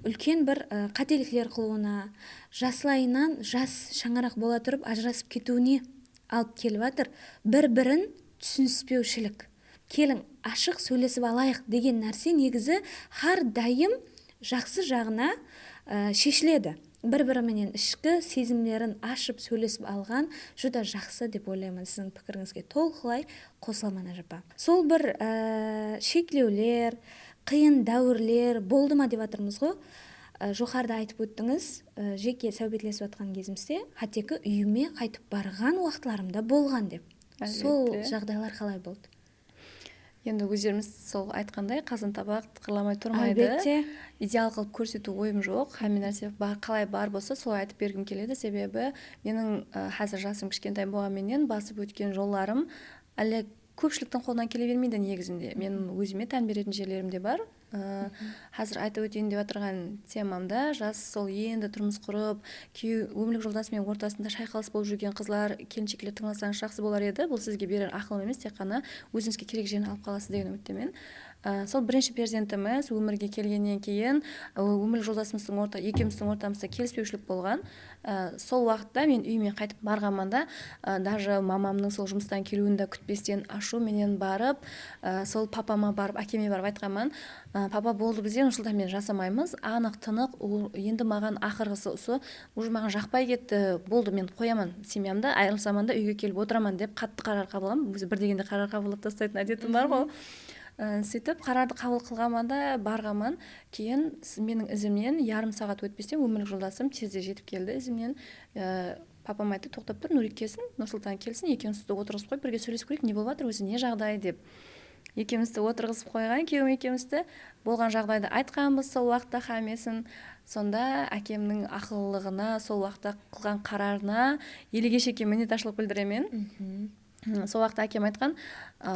үлкен бір қателіктер қылуына, жасылайынан жас шаңырақ бола тұрып ажырасып кетуіне алып келіп жатыр. Бір-бірін түсініспеушілік. Келің ашық сөйлесіп алайық деген нәрсе негізі har дайым жақсы жағына шешіледі. Бір-біріменен ішкі сезімдерін ашып сөйлесіп алған жүда жақсы деп ойлаймын. Сіздің пікіріңізге толықлай қосыламын ажапа. Сол бір шектеулер, қиын дәуірлер болды ма деп жатырмыз ғой. Жоғарыда айтып өттіңіз, жеке сәубетлесіп жатқан кезімізде қатекі үйіме қайтып барған уақытларымда болған деп. Сол жағдайлар қалай болды? Енді өздеріміз сол айтқандай қазан табақ тықырламай тұрмайды. Әлбетте. Идеал қылып көрсету ойым жоқ. Мен нәрсе қалай бар болса солай айтып бергім келеді. Себебі менің қазір жасым кішкентай болғанменен басып өткен жолларым әлі көпшіліктің қолынан келе бермейді негізінде. Мен өзіме тән беретін жерлерім де бар. Қазір айтып өтейін деп отырған темамда жас сол енді тұрмыс құрып, өмірлік жолдасымен ортасында шайқалыс болып жүрген қызлар, келіншектер тыңдасаңыз жақсы болар еді. Бұл сізге берер ақылым емес, тек қана өзіңізге керек жерін алып қаласыз деген үміттемін. Сол бірінші перзентіміз өмірге келгеннен кейін өмірлік жолдасымыздың екеуміздің ортамызда келіспеушілік болған. Сол уақытта мен үйіме қайтып барғанманда, даже мамамның сол жұмыстан келуін де күтпестен ашу менен барып, сол папама барып, әкеме барып айтқанмын. Папа болды, бізде Нұрсұлтанмен жасамаймыз, анық тынық, енді маған ақырғысы уже маған жақпай кетті, болды мен қоямын семьямды, айырылсаман да үйге келіп отырамын деп қатты қарар қабылдағанмын. Өзі бір дегенде қарар қабылдап тастайтын әдетім бар ғой. Сөйтіп қарарды қабыл қылғанманда барғанмын. Кейін менің ізімнен ярым сағат өтпестен өмірлік жолдасым тезде жетіп келді ізімнен. папам айтты, тоқтап тұр, Нурик келсін, Нұрсұлтан келсін, екеумізді отырғызып қойып, бірге сөйлесіп көрейік, не болып жатыр, өзі не жағдай деп. Екеумізді отырғызып қойған, күйеуім екеумізді болған жағдайды айтқанбыз сол уақытта хамесін. Сонда әкемнің ақыллылығына, сол уақытта қылған қарарына елеге шеке миннеташылық білдіремін. Сол уақытта әкем айтқан,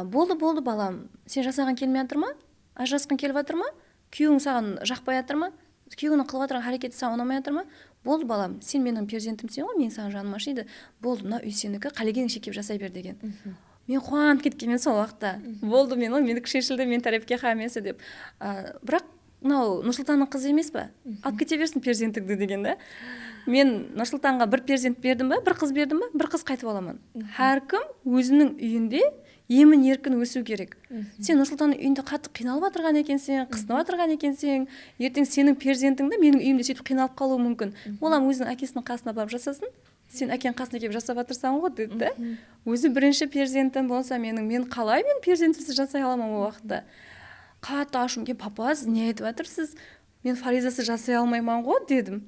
болды балам, сен жасаған келмей жатыр ма, ажырасқың келіп жатыр ма, күйеуің саған жақпай жатыр ма, күйеуіңнің қылып жатырған әрекеті саған ұнамай жатыр ма, болды балам, сен менің перзентімсің ғой, мен саған жаным ашиды, болды, мына үй сенікі, қалегенің шекеп жасай бер деген. Мен қуанып кеткенмін сол уақытта. Болды, менікі шешілді, мен тәрепке хамесі деп. Бірақ мынау Нұрсұлтанның қызы емес па? Алып кете берсін перзентіңді деген да. Мен Нұрсұлтанға бір перзент бердім ба, бір қыз бердім ба, бір қыз қайтып аламын. Әркім өзінің үйінде емін еркін өсу керек. Сен Нұрсұлтанның үйінде қатты қиналып отырған екенсің, қысынып отырған екенсің, ертең сенің перзентіңді менің үйімде сөйтіп қиналып қалуы мүмкін. Олам өзінің әкесінің қасына барып жасасын. Сен әкең қасына келіп жасап жатырсың ғой деді да. Өзі бірінші перзентім болса мен қалай мен перзентімсіз жасай аламын ол уақытта. Қатты ашуым келіп, папа, сіз не айтып жатырсыз? Мен Фаризасыз жасай алмаймын ғой дедім.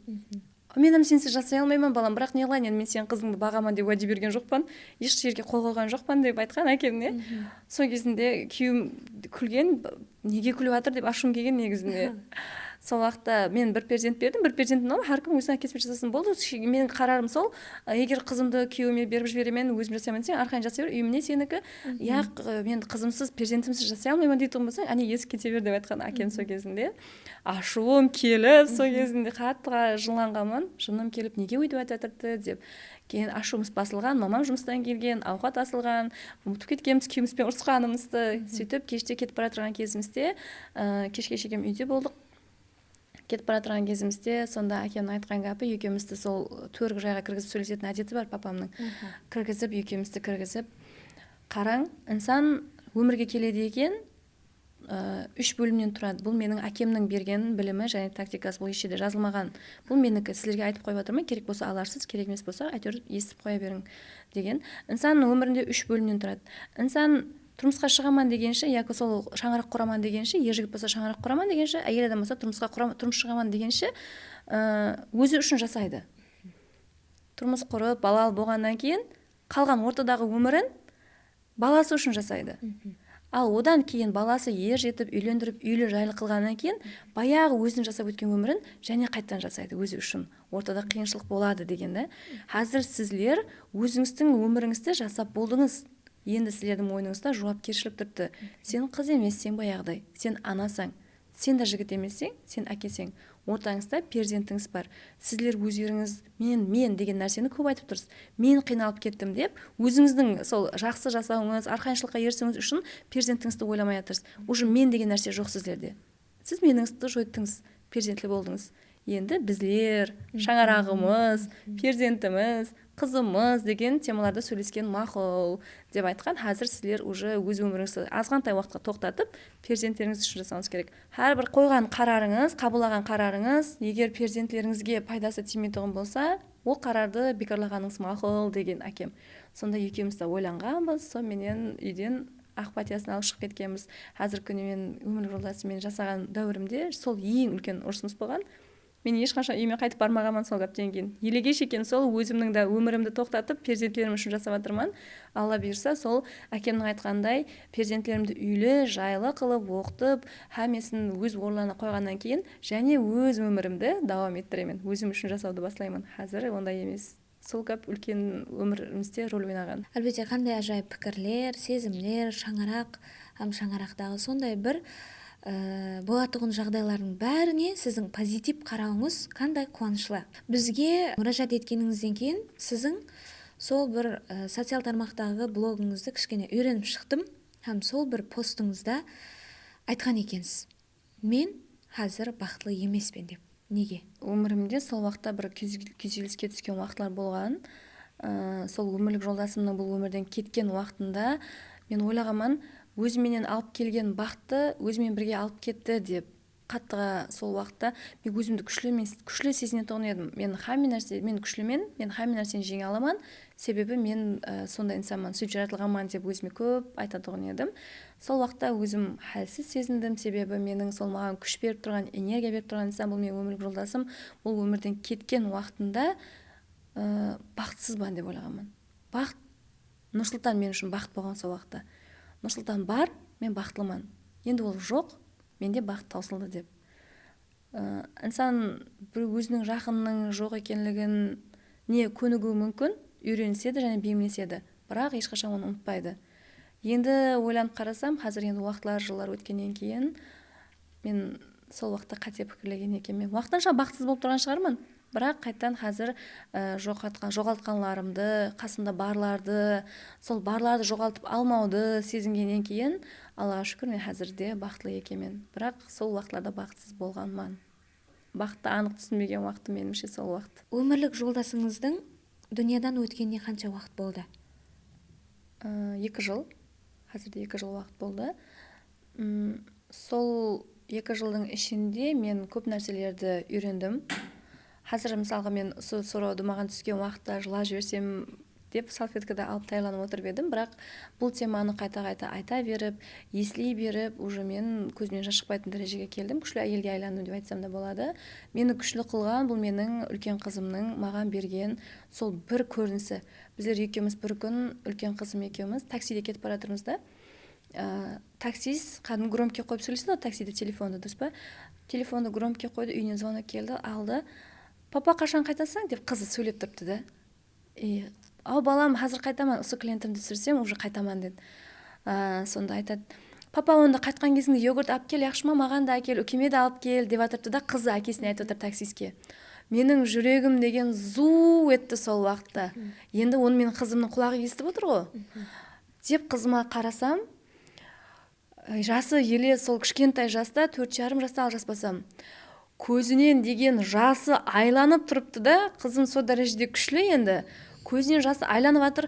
Мен сенсіз жасай алмаймын балам, бірақ не қылайын, мен сенің қызыңды бағаман деп уәде берген жоқпын, еш жерге қол қойған жоқпын деп айтқан әкемне. Сол кезінде күйеуім күлген, неге күліп жатыр деп ашуым келген негізінде. Сол уақытта мен бір перзент бердім, бір перзентім алып, әркім өзінің әкесімен жасасын болды. Менің қарарым сол, егер қызымды күйеуіме беріп жіберемін, өзім жасаймын десең, арқайын жасай бер, үйімне сенікі. Мен қызымсыз, перзентімсіз жасай алмаймын дейтін болсаң, әне есі кете бер деп айтқан әкем сол кезінде. Ашуым келіп, сол кезінде қатты жыланғанмын, жыным келіп, неге өйтіп айтып деп. Кейін ашуымыз басылған, мамам жұмыстан келген, ауқат асылған, ұмытып кеткенбіз, күйеуімізбен ұрысқанымызды. Сөйтіп кеште кетіп бара жатқан кезімізде, кешке шекем үйде болдық. Кетіп бара жатқан кезімізде, сонда әкемнің айтқан гәпі, екеумізді сол төргі жайға кіргізіп сөйлесетін әдеті бар папамның. Кіргізіп, екеумізді кіргізіп, қараң, инсан өмірге келеді екен, 3 бөлімнен тұрады. Бұл менің әкемнің берген білімі және тактикасы, бұл ешде жазылмаған. Бұл менікі, сіздерге айтып қойып отырмын, керек болса аларсыз, керек емес болса әйтеуір естіп қоя берің деген. Инсанның өмірінде 3 бөлімнен тұрады. Инсан тұрмысқа шығаман дегенше, яки сол шаңырақ құраман дегенше, ер жігіт болса шаңырақ құраман дегенше, әйел адам болса тұрмыс шығаман дегенше, өзі үшін жасайды. Тұрмыс құрып, балалы болғаннан кейін, қалған ортадағы өмірін баласы үшін жасайды. Ал одан кейін баласы ер жетіп, үйлендіріп, үйлі жайлы қылғаннан кейін, баяғы өзінің жасап өткен өмірін және қайттан жасайды өзі үшін. Ортада қиыншылық болады дегенде. Қазір сізлер өзіңіздің өміріңізді жасап болдыңыз. Енді сіздердің мойныңызда жауапкершілік тұрды. Сен қыз емессің баяғыдай, сен анасың. Сен де жігіт емессің, сен әкесің. Ортаңызда перзентіңіз бар. Сіздер өздеріңіз мен деген нәрсені көп айтып тұрсыз. Мен қиналып кеттім деп, өзіңіздің сол жақсы жасауыңыз, арқайшылыққа ерсіңіз үшін перзентіңізді ойламай жатырсыз. Уже мен деген нәрсе жоқ сіздерде. Сіз меніңізді жойттыңыз, перзентлі болдыңыз. Енді біздер, шаңырағымыз, перзентіміз, қызымыз деген темаларды сөйлескен мақұл деп айтқан. Қазір сіздер уже өз өміріңізді азғантай уақытқа тоқтатып, перзенттеріңіз үшін жасауыңыз керек. Әрбір қойған қарарыңыз, қабылдаған қарарыңыз, егер перзенттеріңізге пайдасы тимейтұғын болса, ол қарарды бекарлағаныңыз мақұл деген әкем. Сонда екеуміз де ойланғанбыз, сонымен үйден ақ патиясын алып шығып кеткенбіз. Қазір күні мен өмірлік жолдасыммен жасаған дәуірімде сол ең үлкен ұрысымыз болған. Мен ешқашан үйіме қайтып бармағанмын сол гәптен кейін. Елеге шекен сол өзімнің де өмірімді тоқтатып, перзенттерім үшін жасап жатырмын. Алла бұйырса, сол әкемнің айтқандай перзенттерімді үйлі, жайлы қылып, оқытып, һәмесін өз орнына қойғаннан кейін, және өз өмірімді дауам еттіремін. Өзім үшін жасауды бастаймын. Қазір ондай емес. Сол гәп үлкен өмірімізде рөл ойнаған. Әлбетте, қандай ажайып пікірлер, сезімлер, шаңырақ, һәм шаңырақтағы сондай бір болатұғын жағдайлардың бәріне сіздің позитив қарауыңыз қандай қуанышлы. Бізге мұражат еткеніңізден кейін сіздің сол бір социал тармақтағы блогыңызды кішкене үйреніп шықтым, һәм сол бір постыңызда айтқан екенсіз. Мен қазір бақытлы емеспін деп. Неге? Өмірімде сол уақытта бір күйзеліске түскен уақытлар болған. Сол өмірлік жолдасымның бұл өмірден кеткен уақытында мен ойлағанмын, өзіменен алып келген бақытты өзімен бірге алып кетті деп. Қаттыға сол уақытта мен өзімді күшлі сезінетін едім. Мен күшлімен, мен хамин нәрсені жеңе аламан, себебі мен сондай инсанмын, сөйтіп жаратылғанмын деп өзіме көп айтатын едім. Сол уақытта өзім хәлсіз сезіндім, себебі менің сол маған күш беріп тұрған, энергия беріп тұрған инсан, бұл менің өмірлік жолдасым, бұл өмірден кеткен уақытында бақытсызбын деп ойлағанмын. Бақыт, Нұрсұлтан мен үшін бақыт болған сол уақытта. Нұрсұлтан бар, мен бақыттымын. Енді ол жоқ, менде бақыт таусылды деп. Инсан бір өзінің жақынның жоқ екенлігін не көнігуі мүмкін, үйреніседі және бейімдеседі, бірақ ешқашан оны ұмытпайды. Енді ойланып қарасам, қазір енді уақытлар, жылдар өткеннен кейін мен сол уақытта қате пікірлеген екенмін. Уақытынша бақытсыз болып тұрған шығармын, бірақ қайтадан қазір жоғалтқанларымды, қасымда барларды, сол барларды жоғалтып алмауды сезінгеннен кейін, Аллаға шүкір, мен қазірде бақытлы екенмін. Бірақ сол уақытларда бақытсыз болғанмын. Бақытты анық түсінбеген уақытым меніңше сол уақыт. Өмірлік жолдасыңыздың дүниядан өткеніне қанша уақыт болды? 2 жыл. Қазірде 2 жыл уақыт болды. Сол 2 жылдың ішінде мен көп нәрселерді үйрендім. Қазір мысалға мен сұрауды маған түскен уақытта жылап жіберсем деп салфеткада алып тайланып отырып едім, бірақ бұл теманы қайта-қайта айта беріп, еслей беріп, уже мен көзімнен жас шықпайтын дәрежеге келдім. Күшлі әйелге айландым деп айтсам да болады. Мені күшлі қылған бұл менің үлкен қызымның маған берген сол бір көрінісі. Біздер екеуміз бір күн, үлкен қызым екеуміз таксиде кетіп бара жатырмыз да. Таксист кәдімгі громкий қойып сөйлеседі, таксиде телефонды, дұрыс па? Телефонды громкий қойды, үйінен звонок келді, алды. Папа қашан қайтасың деп қызы сөйлеп тұрыпты да. Ау балам, қазір қайтаман, осы клиентімді түсірсем, уже қайтаман деді. Сонда айтады, папа онда қайтқан кезіңде йогурт алып кел, яқшы ма, маған да әкел, үкеме де алып кел деп отырыпты да, қызы әкесіне айтып отыр таксистке. Менің жүрегім деген зу етті сол уақытта. Енді оны менің қызымның құлағы естіп отыр ғой. Деп қызыма қарасам, жасы еле сол кішкентай жаста, 4,5 жаста, ал жаспасам, көзінен деген жасы айланып тұрыпты да, қызым сол дәрежеде күшлі, енді көзінен жасы айланып жатыр,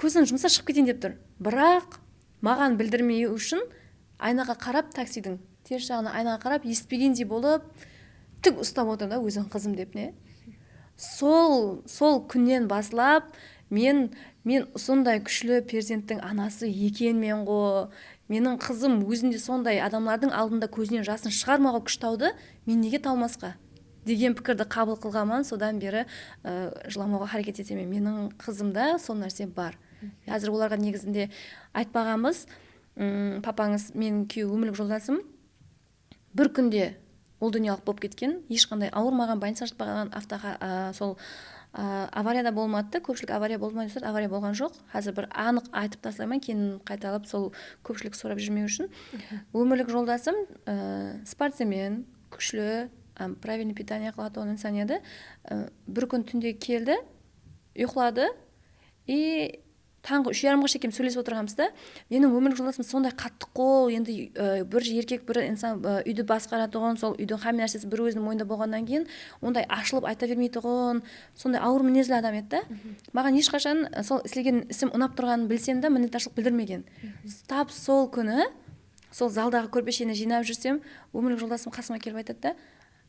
көзін жұмса шығып кетейін деп тұр. Бірақ маған білдірмеу үшін айнаға қарап, таксидің теріс жағына айнаға қарап, естпегендей болып тік ұстап отыр да, өзің қызым деп не. Сол күннен басылап мен сондай күшлі перзенттің анасы екенмен ғой, менің қызым өзінде сондай адамлардың алдында көзінен жасын шығармауға күш тауды, мен неге талмасқа деген пікірді қабыл қылғанмын. Содан бері жыламауға харекет етемін. Менің қызымда сол нәрсе бар. Қазір оларға негізінде айтпағанбыз. Папаңыз, менің күйеу өмірлік жолдасым, бір күнде ол дүниялық болып кеткен, ешқандай ауырмаған, больница жатпаған, сол аварияда болмады. Көпшілік авария болмай тұрса, авария болған жоқ. Қазір бір анық айтып тастаймын, кейін қайталап сол көпшілік сұрап жүрмеу үшін. Өмірлік жолдасым спортсмен, күшлі, правильный питание қылатын инсан еді. Бір күн түнде келді, ұйқылады, и таңғы 3:30-ға шейін сөйлесіп отырғанбыз да. Менің өмірлік жолдасым сондай қатты қол, енді бір еркек, бір инсан үйді басқаратұғын, сол үйдің қай нәрсесі бір өзінің мойнында болғаннан кейін, ондай ашылып айта бермейтұғын, сондай ауыр мінезді адам еді. Маған ешқашан сол істеген ісім ұнап тұрғанын білсем де, мінездашылық білдірмеген. Тап сол күні, сол залдағы көрпешені жинап жүрсем, өмірлік жолдасым қасыма келіп айтады да,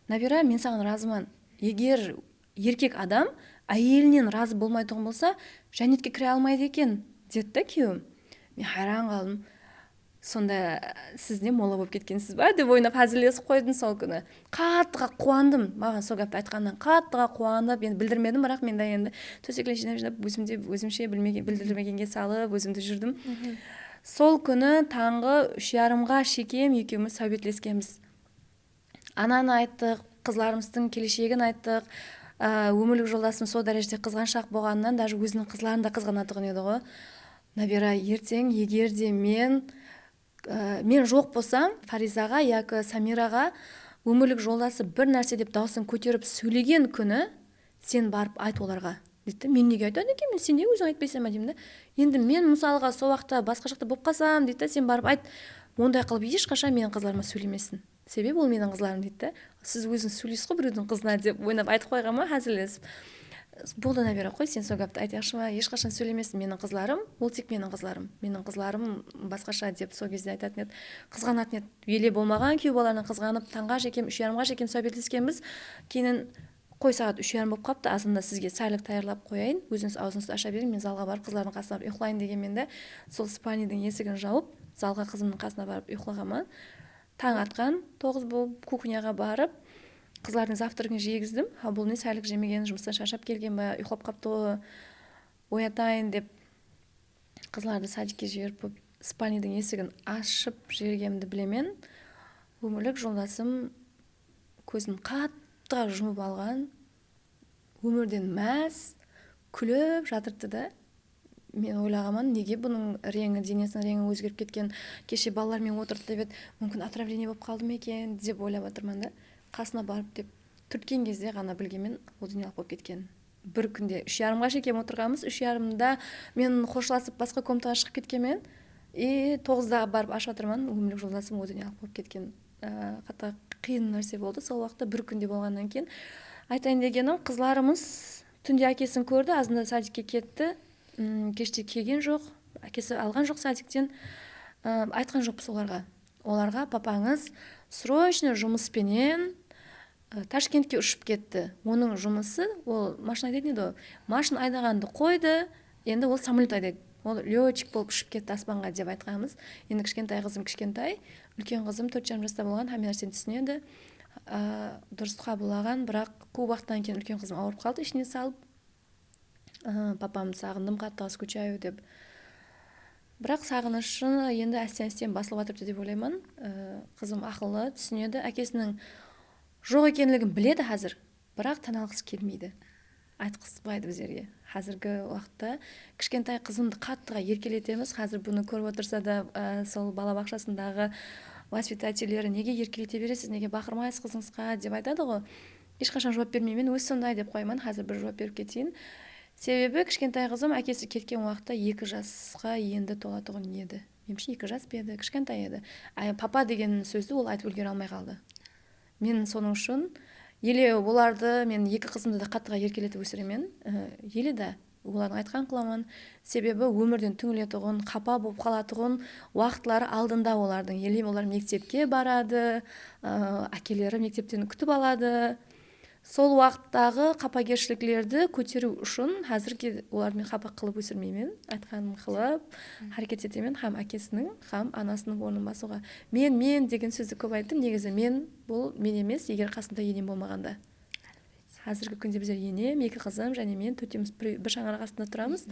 Набира, мен саған разымын. Егер еркек адам әйелінен разы болмайтұғын болса, жәннетке кіре алмайды екен, деді күйеуім. Мен хайран қалдым. Сонда сіз не мола болып кеткенсіз ба деп ойнап әзілдесіп қойдым сол күні. Қаттыға қуандым. Маған сол гәпті айтқаннан қаттыға қуандым. Енді білдірмедім, бірақ мен де енді төсекілін жинап өзімше білдірмегенге салып, өзімді жүрдім. Сол күні таңғы 3:30-ға шекем екеуміз сәубетлескенбіз. Ананы айттық, қызларымыздың келешегін айттық. Өмірлік жолдасым сол дәрежеде қызғаншақ болғанынан, даже өзінің қызларын да қызғанатұғын еді ғой. Набира, ертең егер де мен жоқ болсам, Фаризаға яки Самираға өмірлік жолдасы бір нәрсе деп даусын көтеріп сөйлеген күні, сен барып айт оларға. Дейді, мен неге айтады екен, мен сен не өзің айтпайсың ба деймін да. Енді мен мысалға сол уақытта басқа жақта болып қалсам, дейді, сен барып айт. Ондай қылып ешқашан менің қызларыма сөйлемесін. Себебі ол менің қызларым дейді. Сіз өзің сөйлейсіз ғой біреудің қызына деп ойнап айтып қойған ма, әзілдесіп. Болды, Набира, қой, сен сол гәпті айтайықшы ма, ешқашан сөйлемесін, менің қызларым, ол тек менің қызларым. Менің қызларым басқаша деп сол кезде айтатын еді. Қызғанатын еді. Еле болмаған күйеу балаларына қызғанып, таңға жекем, 3:30-ға жекем сәубетлескенбіз. Кейін қой сағат 3:30 болып қапты, азында сізге сәлік таярлап қояйын, өзіңіз аузыңызды аша берің, мен залға барып қызлардың қасына барып ұйықтайын дегенмен де сол спальныйдың есігін жауып, залға қызымның қасына барып ұйықтағанмын. Таң атқан, 9 болып кухняға барып, қыздардың завтрагын жегіздім. Бұл не, сәлік жемеген, жұмыстан шаршап келген ба, ұйықтап қапты ғой, оятайын деп қыздарды садикке жіберіп спальныйдың есігін ашып жібергенімді білемен, өмірлік жолдасым көзін қаттыға жұмып алған, өмірден мәз, күліп жатырды да. Мен ойлағаман, неге бұның реңі, денесінің реңі өзгеріп кеткен, кеше балалармен отырды деп еді, мүмкін отравление болып қалды ма екен деп ойлап отырман да. Қасына барып деп түрткен кезде ғана білгенмен ол дүние алып болып кеткен. Бір күнде 3:30-ға шекем отырғанбыз, 3:30-да мен қоштасып басқа комнатаға шығып кеткенмен, 9-да барып ашып отырман, өмірлік жолдасым ол дүние алып болып кеткен. Қатты қиын нәрсе болды сол уақытта, бір күнде болғаннан кейін. Айтайын дегенім, қызларымыз түнде әкесін көрді, азында садикке кетті. Кеште келген жоқ, әкесі алған жоқ садиктен. Айтқан жоқпыз оларға папаңыз срочно жұмыспенен Ташкентке ұшып кетті. Оның жұмысы, ол машина айдайтын еді, машина айдағанды қойды, енді ол самолет айдайды. Ол летчик болып ұшып кетті аспанға деп айтқанбыз. Енді кішкентай қызым кішкентай, үлкен қызым 4,5 жаста болған, һәм нәрсені түсінеді, дұрыс қабылдаған, бірақ көп уақыттан кейін үлкен қызым ауырып қалды, ішіне салып, папамды сағындым, қатты скучаю деп. Бірақ сағынышын енді әстен басылып жатырды деп ойлаймын. Қызым ақылы, түсінеді, әкесінің жоқ екенлігін біледі қазір, бірақ таналғысы келмейді, айтқызбайды біздерге. Қазіргі уақытта кішкентай қызымды қаттыға еркелетеміз. Қазір бұны көріп отырса да, сол балабақшасындағы воспитательдері неге еркелете бересіз, неге бақырмайсыз қызыңызға деп айтады ғой. Ешқашан жауап бермеймін, өз сондай деп қойман. Қазір бір жауап беріп кетейін. Себебі кішкентай қызым әкесі кеткен уақытта 2 жасқа енді толатұғын еді. Меніңше 2 жас еді, кішкентай еді. Папа деген сөзді ол айтып үлгере алмай қалды. Мен соның үшін оларды, мен 2 қызымды да қаттыға еркелетіп өсіремен. Да олардың айтқан қыламын. Себебі өмірден түңілетұғын, қапа болып қалатұғын уақытлары алдында олардың. Олар мектепке барады, әкелері мектептен күтіп алады. Сол уақыттағы қапагершіліктерді көтеру үшін қазірге олармен қапа қылып өсірмеймін, айтқанын қылып харекет етемін, һәм әкесінің, һәм анасының орнын басуға. Мен деген сөзді көп айттым. Негізі бұл мен емес, егер қасында енем болмағанда. Қазіргі күнде біздер енем, 2 қызым және мен төртеуміз бір шаңырақ астында тұрамыз.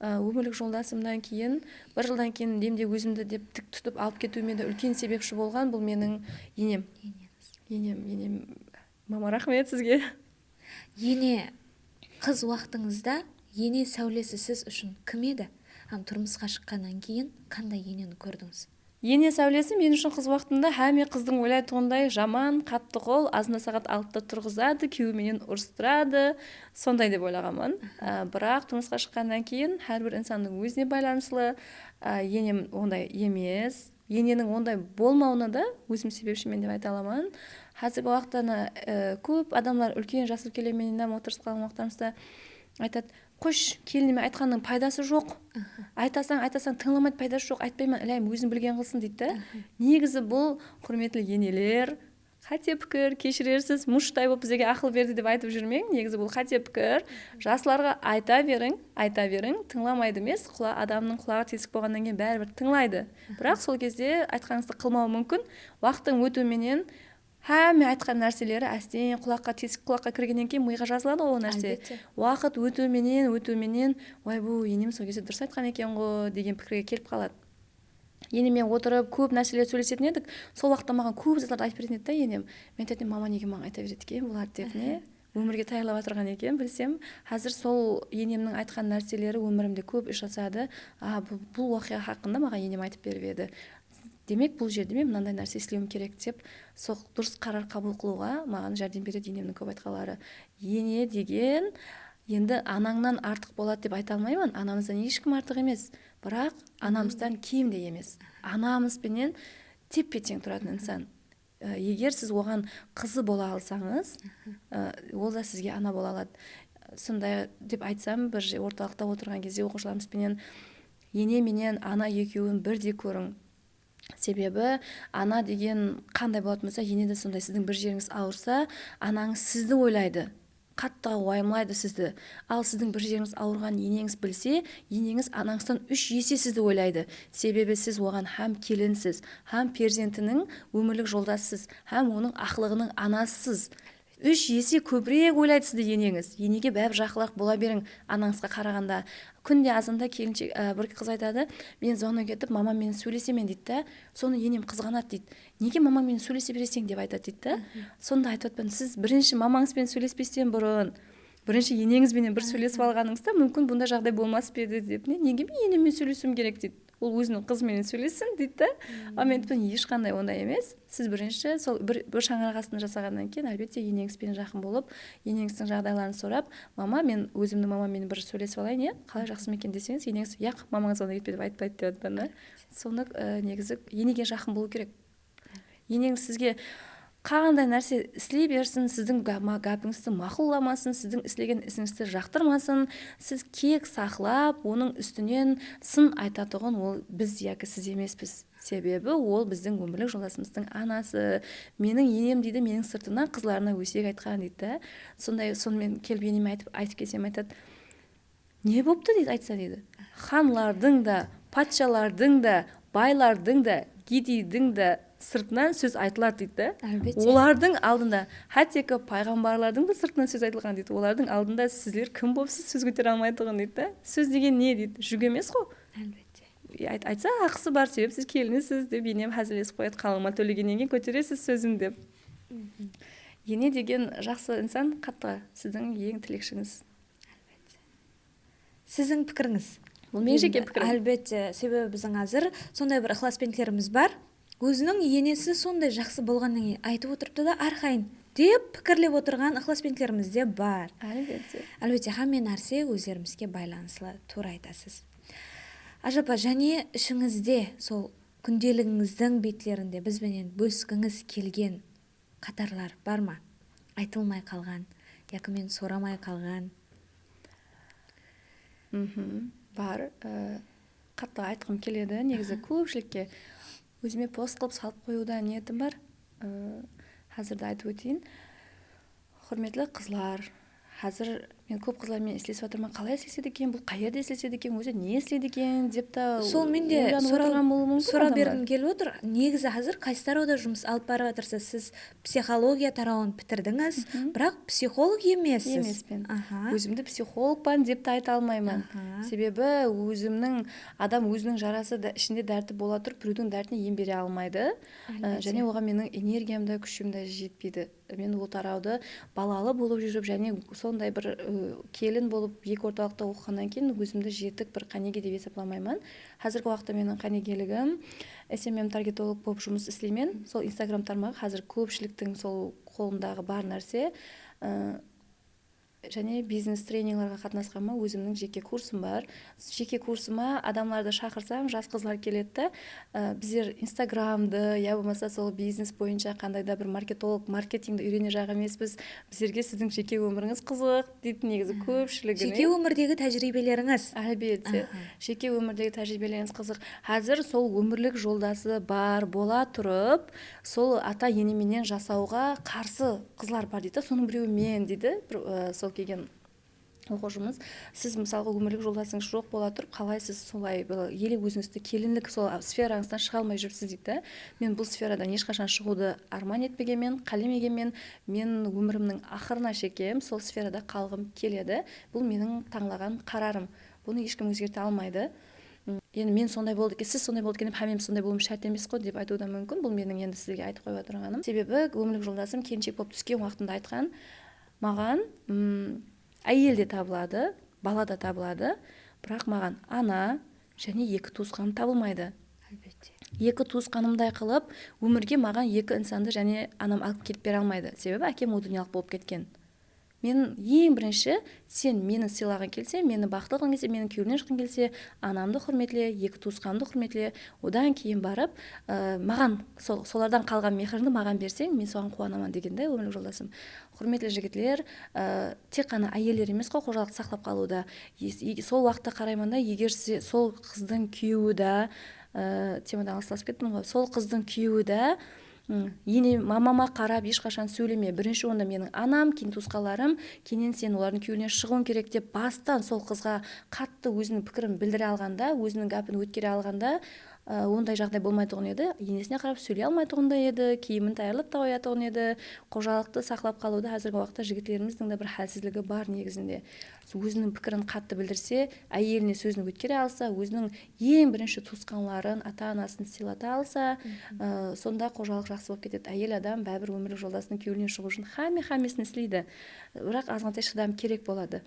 Өмірлік жолдасымнан кейін, 1 жылдан кейін демде өзімді деп тік тұтып алып кетуіме де үлкен себепші болған бұл менің енем. Мама, рахмет сізге. Ене қыз уақытыңызда ене сәулесі сіз үшін кім еді? Тұрмысқа шыққаннан кейін қандай енені көрдіңіз? Ене сәулесі мен үшін қыз уақытында һәме қыздың ойлайтұғындай жаман, қатты қол, азында сағат 6-та тұрғызады, күйеуіменен ұрыстырады, сондай деп ойлағанмын. Бірақ тұрмысқа шыққаннан кейін әрбір инсанның өзіне байланыслы, енем ондай емес. Ененің ондай болмауына да өзім себепшімен деп айта аламын. Қазіргі уақытта көп адамлар үлкен жасып келеменен отырысып қалған уақыттарымызда айтады, қош, келініме айтқанның пайдасы жоқ. Айтасаң, тыңламайды, пайдасы жоқ, айтпаймын, іләйім, өзін білген қылсын дейді. Негізі бұл, құрметті енелер, қате пікір, кешірерсіз, мұштай болып бізге ақыл берді деп айтып жүрмең. Негізі бұл қате пікір. Жасыларға айта берің, тыңламайды емес, адамның құлағы тесік болғаннан кейін бәрібір тыңлайды. Бірақ сол кезде айтқаныңызды қылмауы мүмкін. Уақыттың өтуіменен һәм айтқан нәрселері әстен құлаққа кіргеннен кейін миға жазылады ол нәрсе. Уақыт өтуіменен, ой, бұл енем сол кезде дұрыс айтқан екен ғой деген пікірге келіп қалады. Енемен отырып көп нәрселер сөйлесетін едік. Сол уақытта маған көп заттарды айтып беретін еді да енем. Мен айтатынмын, мама неге маған айта береді екен бұларды деп, не? Өмірге таяйлап отырған екен, білсем. Қазір сол енемнің айтқан нәрселері өмірімде көп іс жасады. Бұл уақиға хақында маған енем айтып беріп еді. Демек, бұл жерде мен мынандай нәрсе істеуім керек деп, сол дұрыс қарар қабыл қылуға маған жәрдем береді енемнің көп айтқалары. Ене деген енді анаңнан артық болады деп айта алмаймын. Анамыздан ешкім артық емес, бірақ анамыздан кем де емес. Анамызбенен тепе-тең тұратын инсан. Егер сіз оған қызы бола алсаңыз, ол да сізге ана бола алады. Сондай деп айтсам, бір орталықта отырған кезде оқушыларымызбенен ене менен ана екеуін бірдей көрің. Себебі ана деген қандай болатын болса, ене де сондай. Сіздің бір жеріңіз ауырса, анаңыз сізді ойлайды, қатты уайымлайды сізді. Ал сіздің бір жеріңіз ауырған енеңіз білсе, енеңіз анаңыздан 3 есе сізді ойлайды. Себебі сіз оған һәм келінсіз, һәм перзентінің өмірлік жолдасысыз, һәм оның ақылығының анасысыз. 3 есе көбірек ойлайды сізді енеңіз. Енеге бәрібір жақылық бола берің анаңызға қарағанда. Күнде азанда келіншек бір қыз айтады, мен звонок етіп мамаммен сөйлесемен дейді да, соны енем қызғанады дейді. Неге мамаңмен сөйлесе бересің деп айтады дейді да. Сонда айтып отпын, сіз бірінші мамаңызбен сөйлеспестен бұрын бірінші енеңізбенен бір сөйлесіп алғаныңызда мүмкін бұндай жағдай болмас па еді деп. Неге мен енеммен сөйлесуім керек дейді. Ол өзінің қызымен сөйлессін дейді да. Ал мен айтыппын, ешқандай ондай емес. Сіз бірінші сол бір шаңырақ астында жасағаннан кейін әлбетте енеңізбен жақын болып, енеңіздің жағдайларын сұрап, мама, мен өзімнің мамаммен бір сөйлесіп алайын, иә, қалай жақсы ма екен десеңіз, енеңіз, яқ, мамаңыз ондай етпе деп айтпайды деп жатқан да. Соны негізі енеге жақын болу керек. Енеңіз сізге қандай нәрсе істей берсін, сіздің гәпіңізді мақұлламасын, сіздің істеген ісіңізді жақтырмасын, сіз кек сақлап, оның үстінен сын айтатұғын ол біз яки сіз емеспіз. Себебі ол біздің өмірлік жолдасымыздың анасы. Менің енем дейді, менің сыртымнан қызларына өсек айтқан дейді. Сондай, сонымен келіп енеме айтып келсем айтады, не бопты дейді, айтса дейді. Ханлардың да, патшалардың да, байлардың да, кедейдің да сыртынан сөз айтылады дейді. Әлбетте. Олардың алдында, хәттекі пайғамбарлардың да сыртынан сөз айтылған дейді. Олардың алдында сіздер кім болыпсыз сөз көтере алмайтұғын дейді. Сөз деген не дейді? Жүк емес қой. Әлбетте. Айтса ақысы бар, себебі сіз келінісіз деп енем әзілесіп қояды, қалыңма төлегеннен кейін көтересіз сөзін деп. Ене деген жақсы инсан қатты сіздің ең тілекшіңіз. Сіздің пікіріңіз? Бұл мен жеке пікірім. Әлбетте, себебі біздің қазір сондай бір ықыласпеншілеріміз бар. Өзінің енесі сондай жақсы болғаннан кейін айтып отырыпты да арқайын деп пікірлеп отырған ықыласпеншілеріміз де бар. Әлбетте. Әлбетте, һәммен нәрсе өздерімізге байланыслы, тура айтасыз. Ажапа, және ішіңізде сол күнделігіңіздің бетлерінде бізбенен бөліскіңіз келген қатарлар бар ма? Айтылмай қалған, яки мен сорамай қалған? Бар. Қатты айтқым келеді. Негізі көпшілікке өзіме пост қылып салып қоюда ниетім бар. Қазірді айтып өтейін. Құрметлі қызлар, қазір мен көп қызлармен естілесіп отырмын, қалай естілеседі екен, бұл қай жерде естілеседі екен, өзі не істейді екен деп та сол мен де сұрап бергім келіп отыр. Негізі қазір қайсы тарауда жұмыс алып бара жатырсыз? Сіз психология тарауын бітірдіңіз, бірақ психолог емессіз. Емеспін. Өзімді психологпан деп те айта алмаймын. Себебі адам өзінің жарасы ішінде дәрті бола тұрып, біреудің дәртіне ем бере алмайды. Және оған менің энергиямда, күшімді жетпейді. Мен ол тарауды балалы болып жүріп, және сондай бір келін болып екі орталықта оқығаннан кейін өзімді жетік бір қанеге деп есепламаймын. Қазіргі уақытта менің қанегелігім SMM таргетолог болып жұмыс істеймін. Сол Instagram тармағы қазір көпшіліктің сол қолындағы бар нәрсе. Және бизнес тренингларға қатынасқанма өзімнің жеке курсым бар. Жеке курсыма адамларды шақырсам, жас қызлар келеді. Біздер Инстаграмды, я болмаса сол бизнес бойынша қандай да бір маркетингді үйрене жағы емеспіз. Біздерге сіздің жеке өміріңіз қызық дейді негізі көпшілігі. Жеке өмірдегі тәжірибелеріңіз? Әлбетте. Жеке өмірдегі тәжірибелеріңіз қызық. Қазір сол өмірлік жолдасы бар бола тұрып, сол ата енеменен жасауға қарсы қызлар бар дейді. Соның біреуі мен дейді. Сол келген оқушымыз, сіз мысалға өмірлік жолдасыңыз жоқ бола тұрып, қалай сіз солай еле өзіңізді келінлік сол сфераңыздан шыға алмай жүрсіз дейді. Мен бұл сферадан ешқашан шығуды арман етпегенмен, қалемегенмен, мен өмірімнің ақырына шекем сол сферада қалғым келеді. Бұл менің таңлаған қарарым. Бұны ешкім өзгерте алмайды. Енді мен сондай болды екен, сіз сондай болды екен, мен сондай болуым шарт емес қой деп айту да мүмкін. Бұл менің енді сізге айтып қойып отырғаным. Себебі өмірлік жолдасым келіншек болып түскен уақытында айтқан, маған әйел де табылады, бала да табылады, бірақ маған ана және екі туысқаным табылмайды. Әлбетте. Екі туысқанымдай қылып, өмірге маған екі инсанды және анам алып кетіп бере алмайды. Себебі әкем о дүниелік болып кеткен. Мен ең бірінші, сен мені сыйлаған келсе, мені бақытты қылған келсе, менің күйеуімнен шыққан келсе, анамды құрметле, екі туысқанымды құрметле, одан кейін барып, маған солардан қалған мехріңді маған берсең, мен соған қуанамын дегенде өмірлік жолдасым. Құрметлі жігітлер, тек қана әйелдер емес қой қожалықты сақтап қалуда. Сол уақытта қараймын да, егер сол қыздың күйеуі да, темадан алыстасып кеттім ғой, сол қыздың күйеуі да мамама қарап ешқашан сөйлеме, бірінші онда менің анам, кейін туысқаларым, кейіннен сен олардың күйеуіне шығуың керек деп бастан сол қызға қатты өзінің пікірін білдіре алғанда, өзінің гәпін өткере алғанда, ондай жағдай болмайтұғын еді, енесіне қарап сөйлей алмайтұғындай еді, киімін даярлап та қоятұғын еді. Қожалықты сақлап қалуда қазіргі уақытта жігітлеріміздің де бір хәлсіздігі бар негізінде. Өзінің пікірін қатты білдірсе, әйеліне сөзін өткере алса, өзінің ең бірінші туысқанларын, ата-анасын сыйлата алса, сонда қожалық жақсы болып кетеді. Әйел адам бәрібір өмірлік жолдасының күйеуінен шығу үшін хаммесін істейді, бірақ азғантай шыдам керек болады.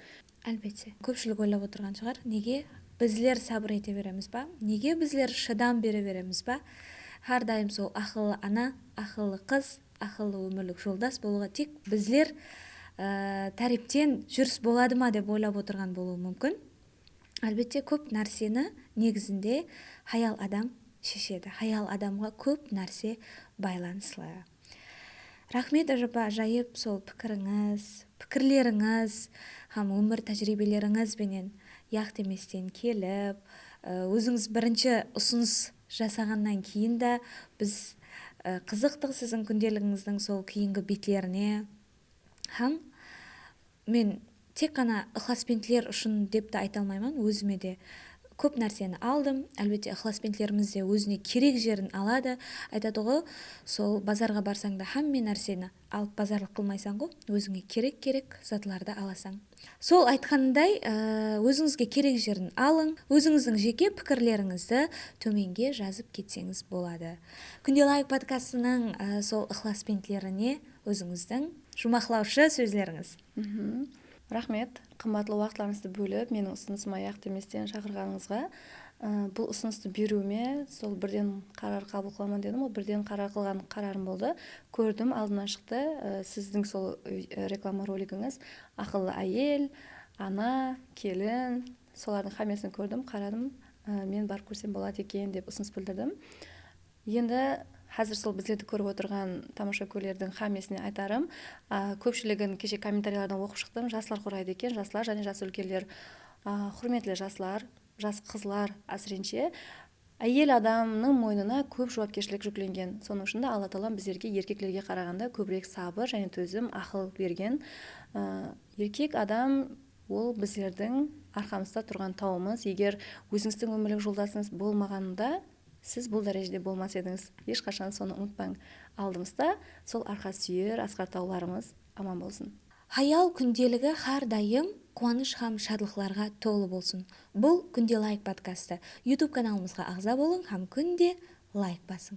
Әлбетте, көпшілік ойлап отырған шығар, неге біздер сабыр ете береміз ба, неге біздер шыдам бере береміз ба, әрдайым сол ақыллы ана, ақыллы қыз, ақыллы өмірлік жолдас болуға тек біздер тәріптен жүріс болады ма деп ойлап отырған болуы мүмкін. Әлбетте көп нәрсені негізінде хаял адам шешеді. Хаял адамға көп нәрсе байланыслы. Рахмет ажайып сол пікірлеріңіз, һәм өмір тәжірибелеріңіз бенен яқ деместен келіп, өзіңіз бірінші ұсыныс жасағаннан кейін де біз қызықтық сіздің күнделігіңіздің сол кейінгі бетлеріне. Һәм мен тек қана ықыласпен тілер үшін деп те айта алмаймын, өзіме де көп нәрсені алдым. Әлбетте ықыласпен де өзіне керек жерін алады. Айтады ғой, сол базарға барсаң да хамме нәрсені алып базарлық қылмайсаң ғой, өзіңе керек затларды аласаң. Сол айтқандай, өзіңізге керек жерін алың, өзіңіздің жеке пікірлеріңізді төменге жазып кетсеңіз болады. Күнде лайк подкастының сол ықыласпен тілеріне өзіңіздің жұмақлаушы сөздеріңіз. Рахмет, қымбатлы уақытларыңызды бөліп, менің ұсынысыма аяқ деместен шақырғаныңызға. Бұл ұсынысты беруіме сол бірден қарар қабыл қыламын дедім, ол бірден қарар қылған қарарым болды. Көрдім, алдымнан шықты, сіздің сол реклама ролигіңіз ақыллы әйел, ана, келін, солардың хаммесін көрдім, қарадым, мен барып көрсем болады екен деп ұсыныс білдірдім. Енді қазір сол біздерді көріп отырған тамаша көйлердің хаммесіне айтарым, көпшілігін кеше комментарийлардан оқып шықтым, жаслар құрайды екен, жаслар және жас үлкендер. Құрметлі жаслар, жас қызлар, әсіренше әйел адамның мойнына көп жауапкершілік жүкленген. Соның үшін Алла тағала біздерге еркектерге қарағанда көбірек сабыр және төзім, ақыл берген. Еркек адам ол біздердің арқамызда тұрған тауымыз. Егер өзіңіздің өмірлік жолдасыңыз болмағанда, сіз бұл дәрежеде болмас едіңіз. Ешқашан соны ұмытпаң. Алдымызда сол арқа сүйер асқар тауларымыз аман болсын. Хаял күнделігі әрдайым қуаныш һәм шатлықларға толы болсын. Бұл күнде лайк подкасты. YouTube каналымызға ағза болың һәм күнде лайк басың.